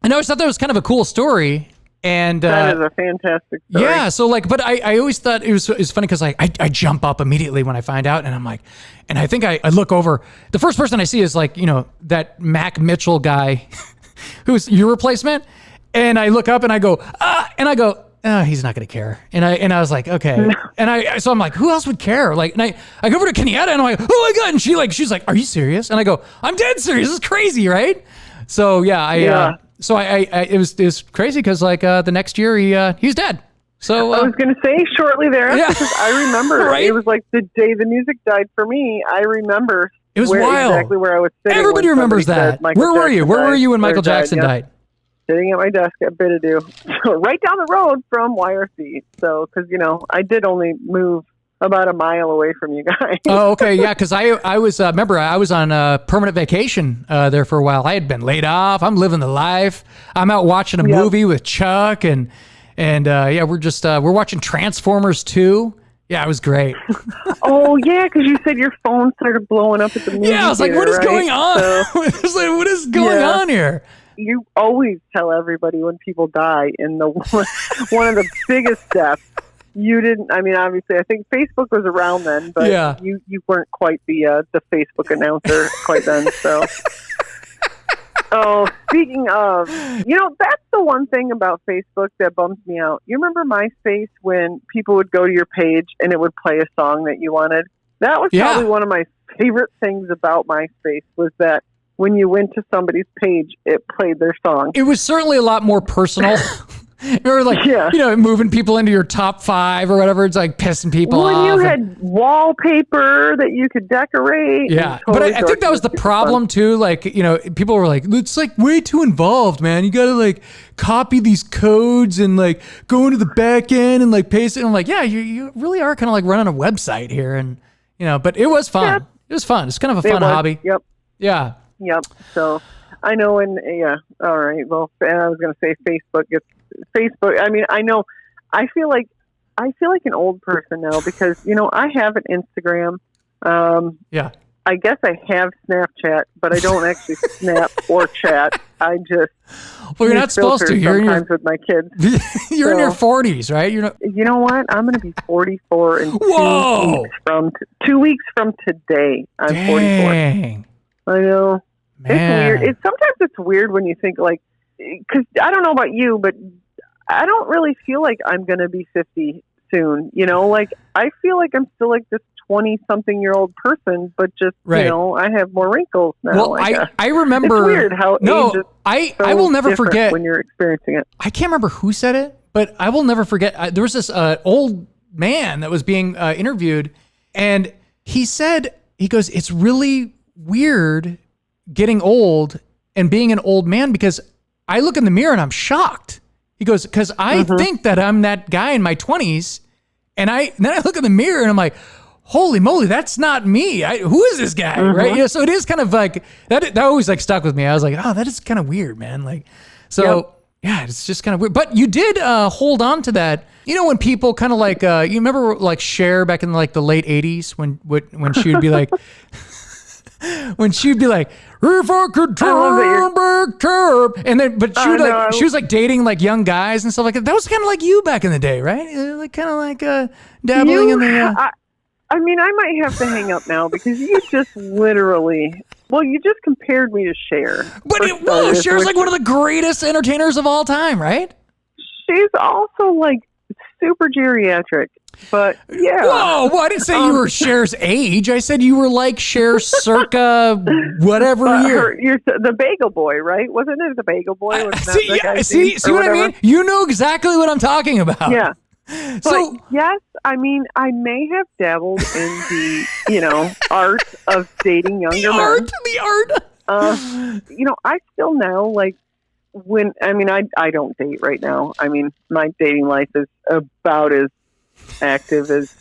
And I always thought that was kind of a cool story. And that is a fantastic story. Yeah, so but I always thought it was funny because I jump up immediately when I find out, and I'm like, and I think I look over, the first person I see is like, that Mac Mitchell guy who's your replacement, and I look up and I go, oh, he's not gonna care, and I was like, okay, so I'm like, who else would care? Like, and I go over to Kenyatta, and I'm like, oh my God, and she's like, are you serious? And I go, I'm dead serious. This is crazy, right? So yeah, So it was crazy because the next year he's dead. So I was going to say shortly thereafter, because I remember right? It was like the day the music died for me. I remember it was wild. Exactly where I was sitting. Everybody remembers that. Where were you? Where were you when Michael Jackson died? Sitting at my desk at Bidadoo, so right down the road from YRC. So because I did only move about a mile away from you guys. Oh, okay, yeah, because I was remember I was on a permanent vacation there for a while. I had been laid off. I'm living the life. I'm out watching a movie with Chuck, and And we're watching Transformers 2. Yeah, it was great. Oh, yeah, because you said your phone started blowing up at the movie Yeah, I was like, what is going on? It's like, what is going on here? You always tell everybody when people die, and one of the biggest deaths, you didn't, I mean, obviously, I think Facebook was around then, but you weren't quite the Facebook announcer quite then, so. Oh, speaking of, that's the one thing about Facebook that bums me out. You remember MySpace when people would go to your page and it would play a song that you wanted? That was probably one of my favorite things about MySpace was that when you went to somebody's page, it played their song. It was certainly a lot more personal. Or like, moving people into your top 5 or whatever. It's like pissing people off. When you had wallpaper that you could decorate. Yeah. But I think that was the problem too. Like, people were like, it's like way too involved, man. You got to like copy these codes and like go into the back end and like paste it. And I'm like, yeah, you really are kind of like running a website here. And, but it was fun. Yeah. It was fun. It's kind of a fun hobby. Yep. Yeah. Yep. So I know. And all right. Well, I was going to say Facebook. I mean, I know. I feel like an old person now because I have an Instagram. I guess I have Snapchat, but I don't actually snap or chat. I just you're not supposed to. You're sometimes with my kids. You're in your 40s, right? You're not. You know what? I'm going to be 44 in 2 weeks from today. I'm 44. I know. Man. It's weird. Sometimes it's weird when you think like, because I don't know about you, but I don't really feel like I'm going to be 50 soon. Like I feel like I'm still like this 20-something-year-old person, but just, I have more wrinkles now. Well, I remember. It's weird how age is I will never forget when you're experiencing it. I can't remember who said it, but I will never forget. There was this old man that was being interviewed, and he goes, it's really weird getting old and being an old man because I look in the mirror and I'm shocked. He goes, because I think that I'm that guy in my 20s, and then I look in the mirror and I'm like, holy moly, that's not me. Who is this guy? Right? Yeah. So it is kind of like that always like stuck with me. I was like, oh, that is kind of weird, man. Like, so yeah, it's just kind of weird. But you did hold on to that. When people kind of like, you remember like Cher back in like the late 80s when she would be like, if I could turn back time, and then, but she was like dating like young guys and stuff like that. That was kind of like you back in the day, right? Like kind of like dabbling in the. I mean, I might have to hang up now because you just literally. Well, you just compared me to Cher. But Cher's like one of the greatest entertainers of all time, right? She's also like super geriatric. But yeah. Whoa! Well, I didn't say you were Cher's age. I said you were like Cher circa whatever year. You're the Bagel Boy, right? Wasn't it the Bagel Boy? See what I mean? You know exactly what I'm talking about. Yeah. So yes, I mean I may have dabbled in the art of dating younger men. The art. I still know like I don't date right now. I mean my dating life is about as active as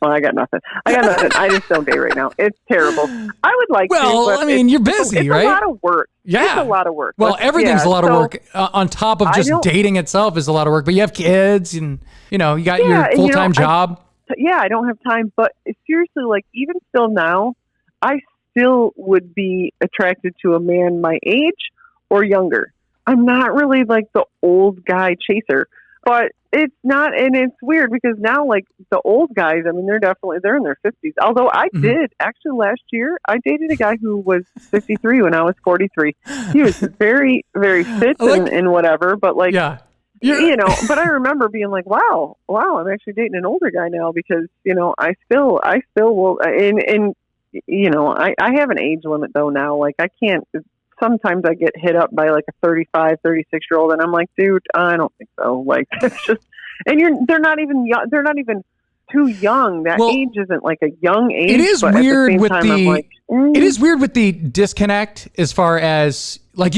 I got nothing. I just don't date right now. It's terrible. I would like to. Well, I mean, you're busy, right? It's a lot of work. Yeah. It's a lot of work. Well, everything's a lot of work. On top of just dating itself is a lot of work. But you have kids and, you got your full-time job. I don't have time. But seriously, like, even still now, I still would be attracted to a man my age or younger. I'm not really like the old guy chaser. But it's not, and it's weird because now, like, the old guys, I mean, they're in their 50s. Although I did, actually, last year, I dated a guy who was 53 when I was 43. He was very, very fit and whatever, but, like, but I remember being like, wow, I'm actually dating an older guy now because, I still will, and I have an age limit, though, now. Like, I can't. Sometimes I get hit up by like a 35, 36-year-old, and I'm like, dude, I don't think so. Like, it's just, and they're not even young. They're not even too young. That age isn't like a young age. It is weird with it is weird with the disconnect as far as like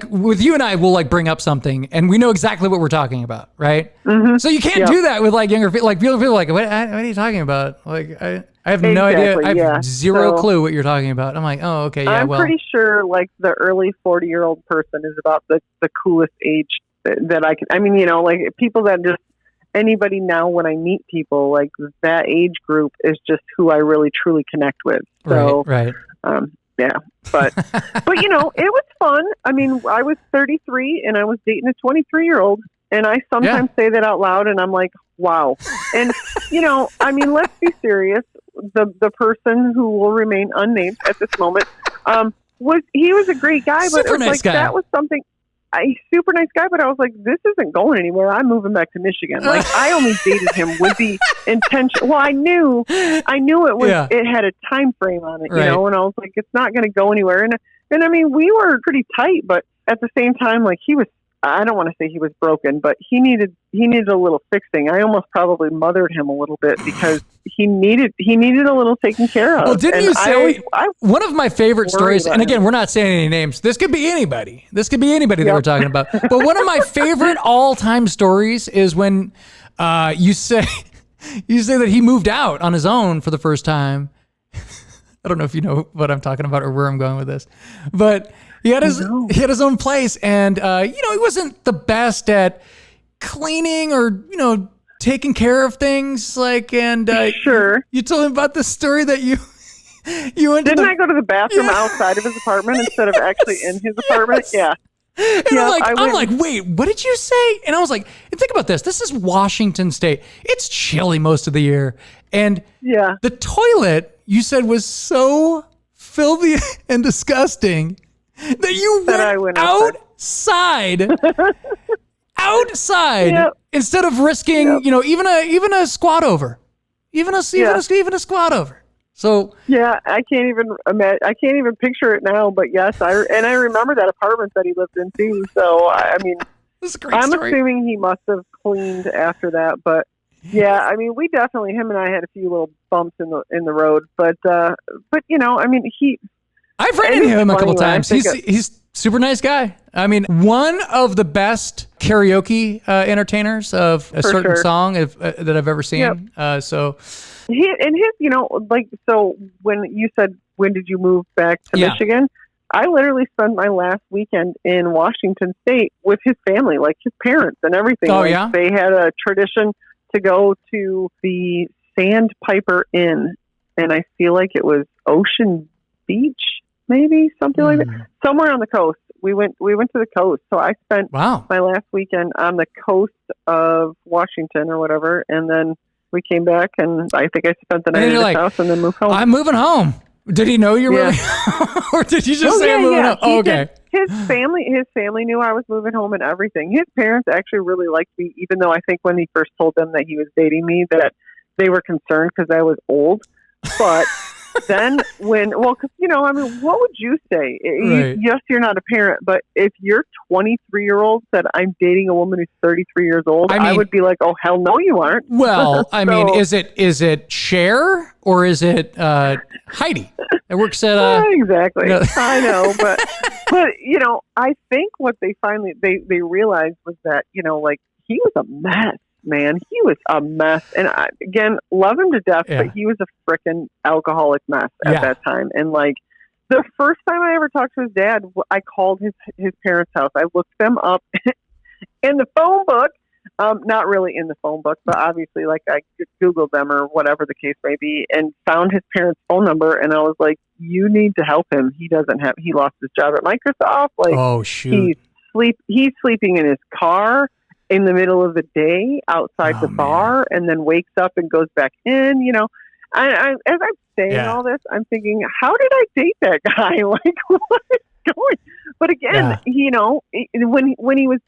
with you and I, we'll like bring up something and we know exactly what we're talking about, right? Mm-hmm. So you can't do that with like younger people. Like people are like, what are you talking about? Like I have no idea. I have zero clue what you're talking about. I'm like, oh, okay, yeah. I'm pretty sure like the early 40-year-old person is about the coolest age that I can, I mean, you know, like people that just, anybody now when I meet people, like that age group is just who I really truly connect with. So, right. Yeah, but you know, it was fun. I mean, I was 33 and I was dating a 23-year-old, and I sometimes say that out loud, and I'm like, wow. And you know, I mean, let's be serious. The person who will remain unnamed at this moment was a great guy, but it was like that was something. A super nice guy, but I was like, this isn't going anywhere. I'm moving back to Michigan. Like, I only dated him with the intention. Well, I knew it was. It had a time frame on it, you know. And I was like, it's not going to go anywhere. And I mean, we were pretty tight, but at the same time, like he was. I don't want to say he was broken, but he needed a little fixing. I almost probably mothered him a little bit because he needed a little taken care of. Well, didn't you say one of my favorite stories? And again, we're not saying any names. This could be anybody. That we're talking about. But one of my favorite all-time stories is when you say that he moved out on his own for the first time. I don't know if you know what I'm talking about or where I'm going with this, but he had his own place, and you know, he wasn't the best at cleaning or, you know, taking care of things. Like, and sure, you told him about this story that you went. Didn't I go to the bathroom outside of his apartment instead of actually in his apartment? Yeah. And I'm like, wait, what did you say? And I was like, think about this. This is Washington State. It's chilly most of the year, and the toilet you said was so filthy and disgusting that you went outside instead of risking, you know, even a squat over, even a squat over. So yeah, I can't even imagine. I can't even picture it now. But yes, I remember that apartment that he lived in too. So I mean, I'm assuming he must have cleaned after that. But yeah, I mean, him and I had a few little bumps in the road. But you know, I mean, I've ran into him a couple times. He's super nice guy. I mean, one of the best karaoke entertainers of a certain song that I've ever seen. So you know, like, so when you said, when did you move back to Michigan? I literally spent my last weekend in Washington State with his family, like his parents and everything. Oh, like, yeah? They had a tradition to go to the Sandpiper Inn, and I feel like it was Ocean Beach, maybe something like that, somewhere on the coast. We went to the coast, so I spent my last weekend on the coast of Washington or whatever, and then we came back, and I think I spent the night at his house and then moved home. I'm moving home. Did he know you were moving? Or did you just say I'm moving home? Oh, okay. His family knew I was moving home and everything. His parents actually really liked me, even though I think when he first told them that he was dating me, that they were concerned because I was old. But then because, you know, I mean, what would you say? Right. Yes, you're not a parent, but if your 23-year-old said, I'm dating a woman who's 33 years old, I would be like, oh, hell no, you aren't. Well, I mean, is it Cher or is it Heidi? It works at... exactly. You know. I know, but, you know, I think what they finally, they realized was that, you know, like, he was a mess. Man, he was a mess. And I, again, love him to death, but he was a freaking alcoholic mess at that time. And like, the first time I ever talked to his dad, I called his parents' house. I looked them up in the phone book. Not really in the phone book, but obviously, like, I Googled them or whatever the case may be, and found his parents' phone number. And I was like, you need to help him. He lost his job at Microsoft. Like, oh, shoot. He's sleeping in his car in the middle of the day outside the bar, and then wakes up and goes back in, you know. I as I'm saying all this, I'm thinking, how did I date that guy? Like, what is going? But again, you know, when he was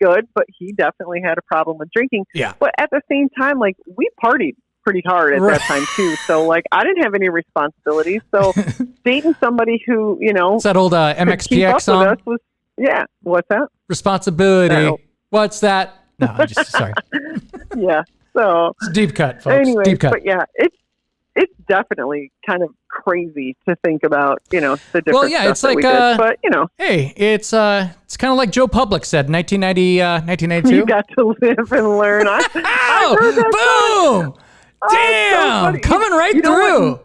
good, but he definitely had a problem with drinking. Yeah. But at the same time, like, we partied pretty hard at that time too. So like, I didn't have any responsibilities. So dating somebody who, you know, it's that old MXPX song. What's that? Responsibility. What's that? No, I'm just sorry. So it's a deep cut, folks. Anyway, deep cut. But yeah, it's definitely kind of crazy to think about, you know, the different stuff it's like, we did. But, you know. Hey, it's kind of like Joe Public said, 1992. You got to live and learn. Boom! Damn! So coming right through.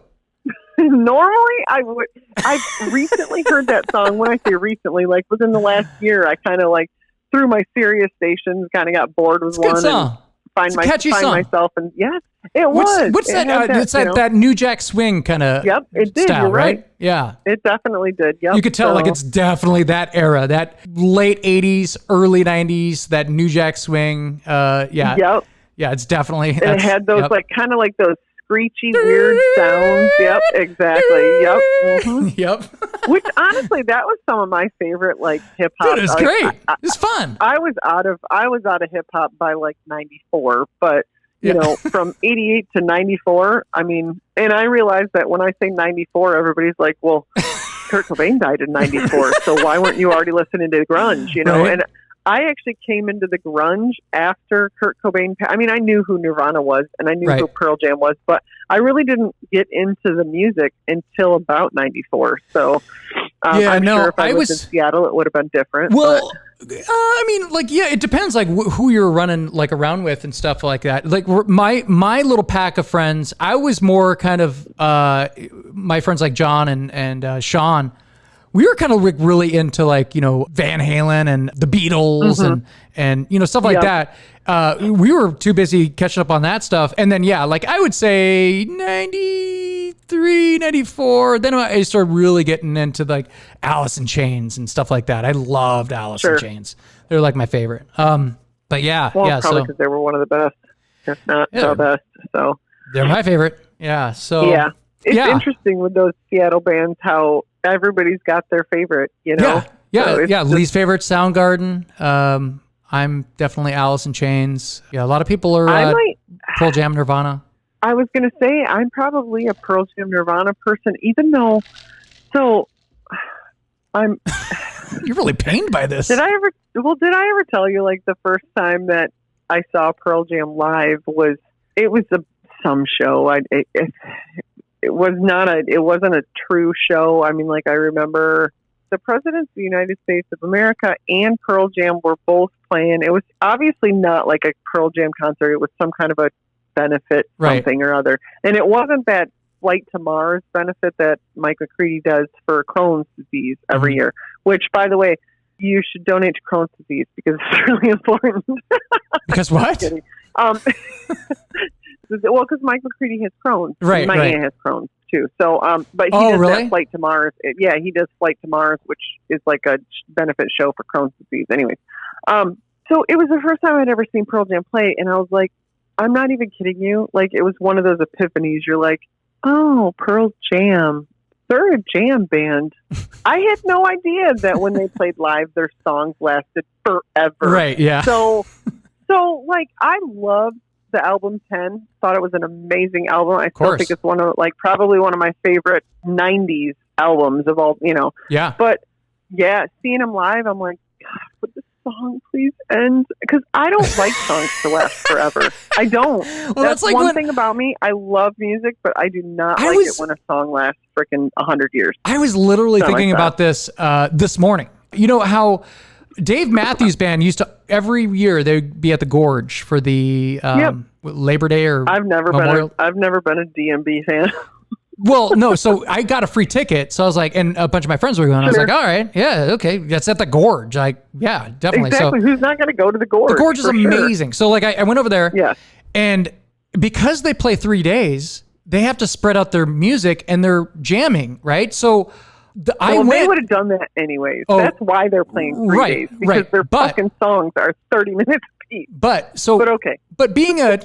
Normally, I've recently heard that song. When I say recently, like within the last year, I kind of like through my Sirius stations, kind of got bored with one. Song. Find myself, and yes, it was. What's that? It's that New Jack Swing kind of. Yep, it did. Style, you're right. Yeah, it definitely did. Yep. You could tell, like, it's definitely that era, that late '80s, early '90s, that New Jack Swing. Yeah. Yep. Yeah, it's definitely. It had those kind of like those screechy, weird sounds. Yep, exactly. Yep. Mm-hmm. Yep. Which honestly, that was some of my favorite like hip hop. Dude, it was great. It's fun. I was out of hip hop by like '94, but you know, from '88 to '94, I mean, and I realized that when I say '94, everybody's like, well, Kurt Cobain died in '94, so why weren't you already listening to grunge? You know, and I actually came into the grunge after Kurt Cobain. I mean, I knew who Nirvana was and I knew who Pearl Jam was, but I really didn't get into the music until about '94. So I'm sure if I was in Seattle, it would have been different. Well, I mean, like, yeah, it depends, like, who you're running, like, around with and stuff like that. Like, my little pack of friends, I was more kind of, my friends like John and Sean, we were kind of really into, like, you know, Van Halen and the Beatles and you know, stuff like that. We were too busy catching up on that stuff. And then, yeah, like, I would say 93, 94. Then I started really getting into, like, Alice in Chains and stuff like that. I loved Alice in Chains. They're, like, my favorite. But yeah, probably because they were one of the best, if not the best. So they're my favorite. Yeah. So it's interesting with those Seattle bands how everybody's got their favorite, you know? Yeah. Lee's favorite, Soundgarden. I'm definitely Alice in Chains. Yeah, a lot of people are Pearl Jam, Nirvana. I was going to say I'm probably a Pearl Jam, Nirvana person, even though. So I'm. You're really pained by this. Did I ever tell you, like, the first time that I saw Pearl Jam live was some show. It wasn't a true show. I mean, like, I remember the presidents of the United States of America and Pearl Jam were both playing. It was obviously not like a Pearl Jam concert. It was some kind of a benefit, something or other. And it wasn't that Flight to Mars benefit that Mike McCready does for Crohn's disease every year, which, by the way, you should donate to Crohn's disease because it's really important. Because what? Well, because Mike McCready has Crohn's. Right. My aunt has Crohn's too. So, but he does that Flight to Mars. He does Flight to Mars, which is like a benefit show for Crohn's disease. Anyways, so it was the first time I'd ever seen Pearl Jam play, and I was like, I'm not even kidding you. Like, it was one of those epiphanies. You're like, oh, Pearl Jam. They're a jam band. I had no idea that when they played live, their songs lasted forever. Right. Yeah. So like, I loved the album 10. Thought it was an amazing album. I still think it's probably one of my favorite 90s albums of all, you know. Yeah. But yeah, seeing them live, I'm like, God, would this song please end? Because I don't like songs to last forever. I don't. Well, that's like one thing about me. I love music, but I do not like it when a song lasts freaking 100 years. I was literally thinking about this this morning. You know how Dave Matthews Band used to, every year they'd be at the Gorge for the Labor Day or I've never been a DMB fan. Well, no, so I got a free ticket. So I was like, and a bunch of my friends were going. I was like, all right, yeah, okay, that's at the Gorge. Like, yeah, definitely. Exactly. So, who's not going to go to the Gorge? The Gorge is amazing. Sure. So like, I went over there. Yeah. And because they play 3 days, they have to spread out their music and they're jamming, right? So they would have done that anyways. That's why they're playing 3 days, because their fucking songs are 30 minutes apiece. But okay. But being a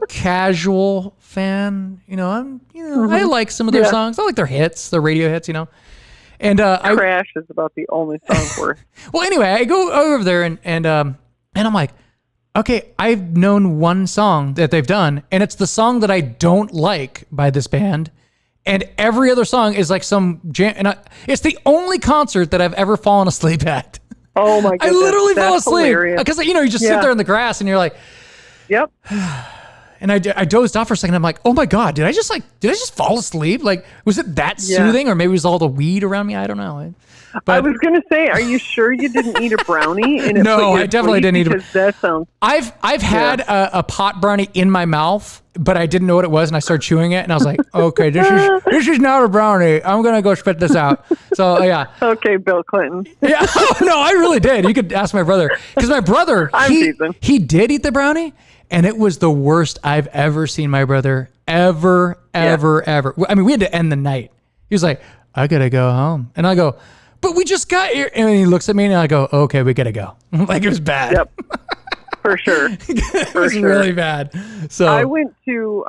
casual fan, I like some of their songs. I like their hits, their radio hits, And Crash is about the only song worth. Well, anyway, I go over there and I'm like, okay, I've known one song that they've done, and it's the song that I don't like by this band. And every other song is like some jam. And it's the only concert that I've ever fallen asleep at. Oh my goodness. I literally fell asleep. Because, you just sit there in the grass and you're like, yep. And I dozed off for a second. I'm like, oh my God, did I just fall asleep? Like, was it that soothing, or maybe it was all the weed around me? I don't know. But I was going to say, are you sure you didn't eat a brownie? And no, I definitely didn't eat it. Because that sounds... I've had a pot brownie in my mouth, but I didn't know what it was, and I started chewing it, and I was like, okay, this is not a brownie. I'm going to go spit this out. So, yeah. Okay, Bill Clinton. Yeah, no, I really did. You could ask my brother. Because my brother, he did eat the brownie, and it was the worst I've ever seen my brother ever. I mean, we had to end the night. He was like, I got to go home. And I go, but we just got here. And he looks at me, and I go, okay, we got to go. Like, it was bad. Yep. For sure. It was really bad. So I went to,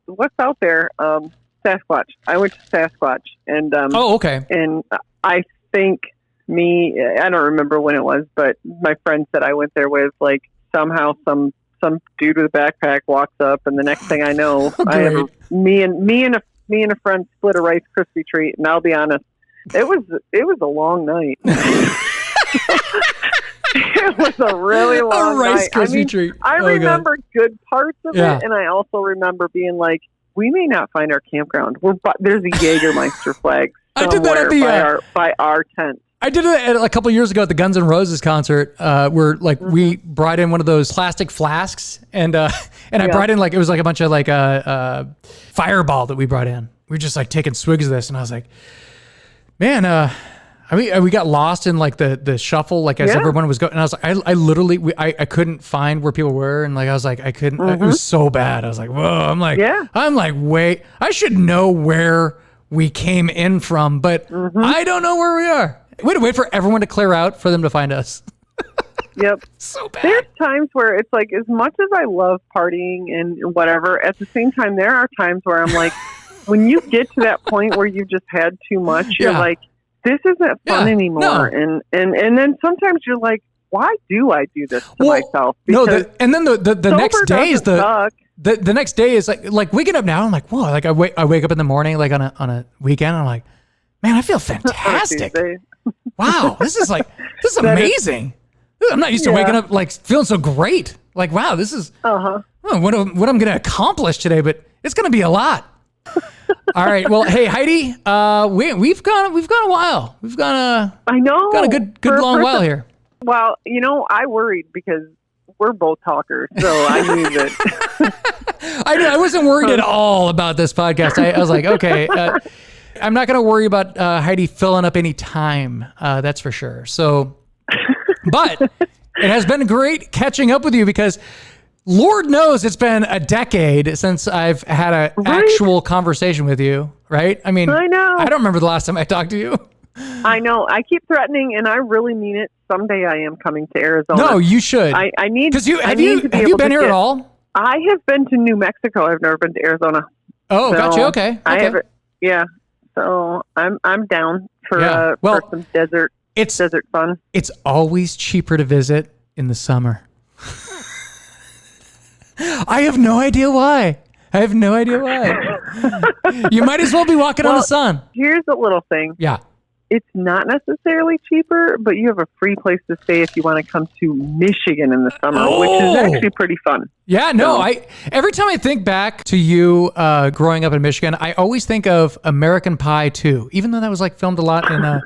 what's out there? Sasquatch. I went to Sasquatch. And okay. And I think I don't remember when it was, but my friend said I went there with, like, somehow some dude with a backpack walks up, and the next thing I know, me and a friend split a Rice Krispie treat, and I'll be honest, it was a long night. It was a really long Rice Krispie treat. I remember good parts of it, and I also remember being like, we may not find our campground. There's a Jägermeister flag I did that at by our tent. I did it a couple of years ago at the Guns N' Roses concert, where like we brought in one of those plastic flasks, and I brought in, like, it was like a bunch of like Fireball that we brought in. We were just like taking swigs of this, and I was like, man, we got lost in like the shuffle, like as everyone was going, and I was like, I literally I couldn't find where people were, and like I was like, I couldn't. It was so bad. I was like, whoa. I'm like, wait, I should know where we came in from, but I don't know where we are. We had to wait for everyone to clear out for them to find us. Yep. So bad. There's times where it's like, as much as I love partying and whatever, at the same time, there are times where I'm like, when you get to that point where you've just had too much, you're like, this isn't fun anymore. No. And then sometimes you're like, why do I do this to myself? Because and then the next day is the next day is like waking up now. I'm like, whoa, like I wake up in the morning, like on a weekend. I'm like, man, I feel fantastic. Wow, this is amazing. I'm not used to waking up like feeling so great. Like, wow, this is what I'm going to accomplish today, but it's going to be a lot. All right. Well, hey, Heidi, we've gone a while. We've gone a good long while here. Well, I worried because we're both talkers, so I knew that. I wasn't worried at all about this podcast. I was like, okay, I'm not going to worry about Heidi filling up any time. That's for sure. So, but it has been great catching up with you, because Lord knows it's been a decade since I've had an actual conversation with you, right? I mean, I know. I don't remember the last time I talked to you. I know. I keep threatening, and I really mean it. Someday I am coming to Arizona. No, you should. I need. Because have you been here at all? I have been to New Mexico. I've never been to Arizona. Oh, gotcha. Okay. I haven't. Yeah. So I'm down for some desert fun. It's always cheaper to visit in the summer. I have no idea why. You might as well be walking on the sun. Here's a little thing. Yeah. It's not necessarily cheaper, but you have a free place to stay if you want to come to Michigan in the summer, which is actually pretty fun. Yeah, no, every time I think back to you growing up in Michigan, I always think of American Pie 2, even though that was like filmed a lot in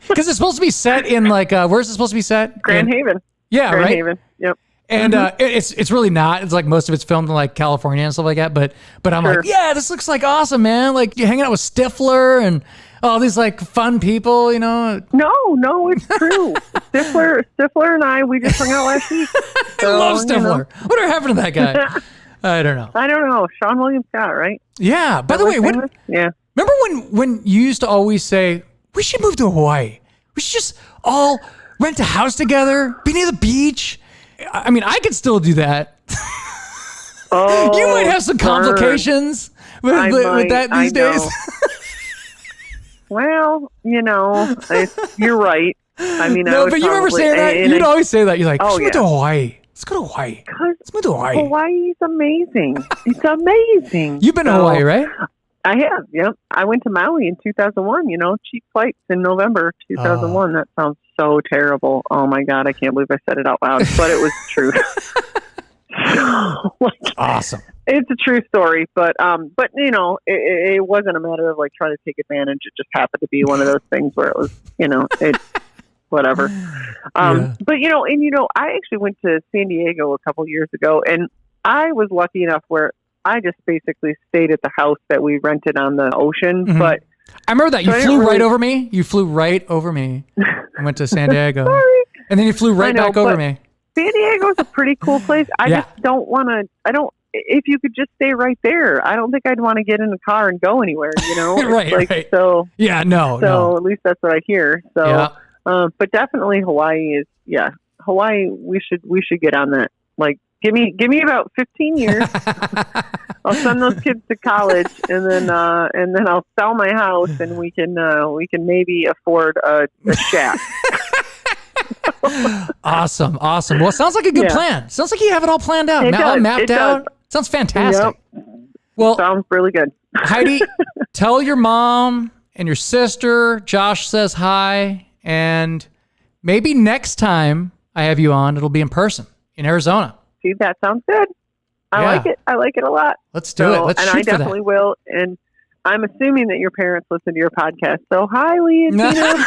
because it's supposed to be set in like where's it supposed to be set? Grand Haven. Yeah, Grand right. Haven. Yep. And it's really not. It's like most of it's filmed in like California and stuff like that. But I'm like, yeah, this looks like awesome, man. Like you're hanging out with Stifler and all these like fun people, No, it's true. Stifler and I, we just hung out last week. So, I love Stifler. What happened to that guy? I don't know. Sean William Scott, right? Yeah. By the way, remember when you used to always say, we should move to Hawaii. We should just all rent a house together, be near the beach. I mean, I could still do that. You might have some complications with that these days. Well, you're right. I mean, no, but you remember saying that? You'd always say that. You're like, let's move to Hawaii. Let's go to Hawaii. Let's move to Hawaii. Hawaii's amazing. It's amazing. You've been to Hawaii, right? I have, yep. I went to Maui in 2001, cheap flights in November 2001. That sounds so terrible. Oh, my God. I can't believe I said it out loud, but it was true. Awesome. It's a true story, but you know, it wasn't a matter of like trying to take advantage. It just happened to be one of those things where it was, you know, it's whatever. But you know, I actually went to San Diego a couple years ago, and I was lucky enough where I just basically stayed at the house that we rented on the ocean. Mm-hmm. But I remember that you flew right over me. You flew right over me. I went to San Diego, and then you flew right back over me. San Diego's a pretty cool place. I just don't want to. I don't. If you could just stay right there, I don't think I'd want to get in the car and go anywhere. You know, right. So yeah, no. At least that's what I hear. So, but definitely Hawaii is. Yeah, Hawaii. We should get on that. Like, give me about 15 years. I'll send those kids to college, and then I'll sell my house, and we can maybe afford a shack. Awesome. Well, it sounds like a good plan. Sounds like you have it all planned out. All mapped out. Sounds fantastic. Yep. Well, sounds really good. Heidi, tell your mom and your sister Josh says hi, and maybe next time I have you on, it'll be in person in Arizona. See, that sounds good. I like it. I like it a lot. Let's do it. Let's shoot for that. And I definitely will. And I'm assuming that your parents listen to your podcast. So hi, Lee and Tina.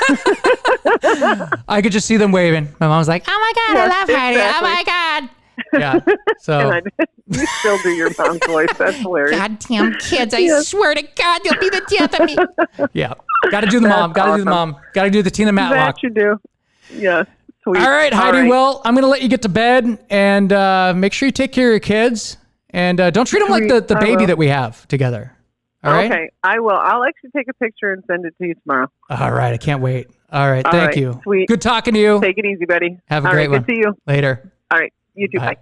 I could just see them waving. My mom's like, "Oh my God, I love Heidi. Oh my God." Yeah. So you still do your mom's voice. That's hilarious. Goddamn kids! I swear to God, you'll be the death of me. Yeah. Got to do the mom. Got to do the mom. Got to do the Tina Matlock. That you do. Yes. Sweet. All right, Heidi. All right. Well, I'm going to let you get to bed, and make sure you take care of your kids, and don't treat them like the baby that we have together. All right? Okay, I will. I'll actually take a picture and send it to you tomorrow. All right, I can't wait. All right, thank you. Sweet. Good talking to you. Take it easy, buddy. Have a great one. Good to see you. Later. All right, you too. Bye.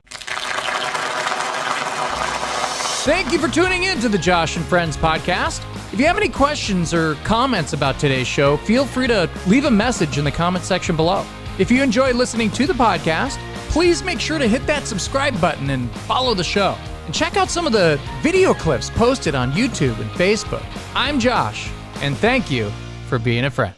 Thank you for tuning in to the Josh and Friends podcast. If you have any questions or comments about today's show, feel free to leave a message in the comment section below. If you enjoy listening to the podcast, please make sure to hit that subscribe button and follow the show. And check out some of the video clips posted on YouTube and Facebook. I'm Josh, and thank you for being a friend.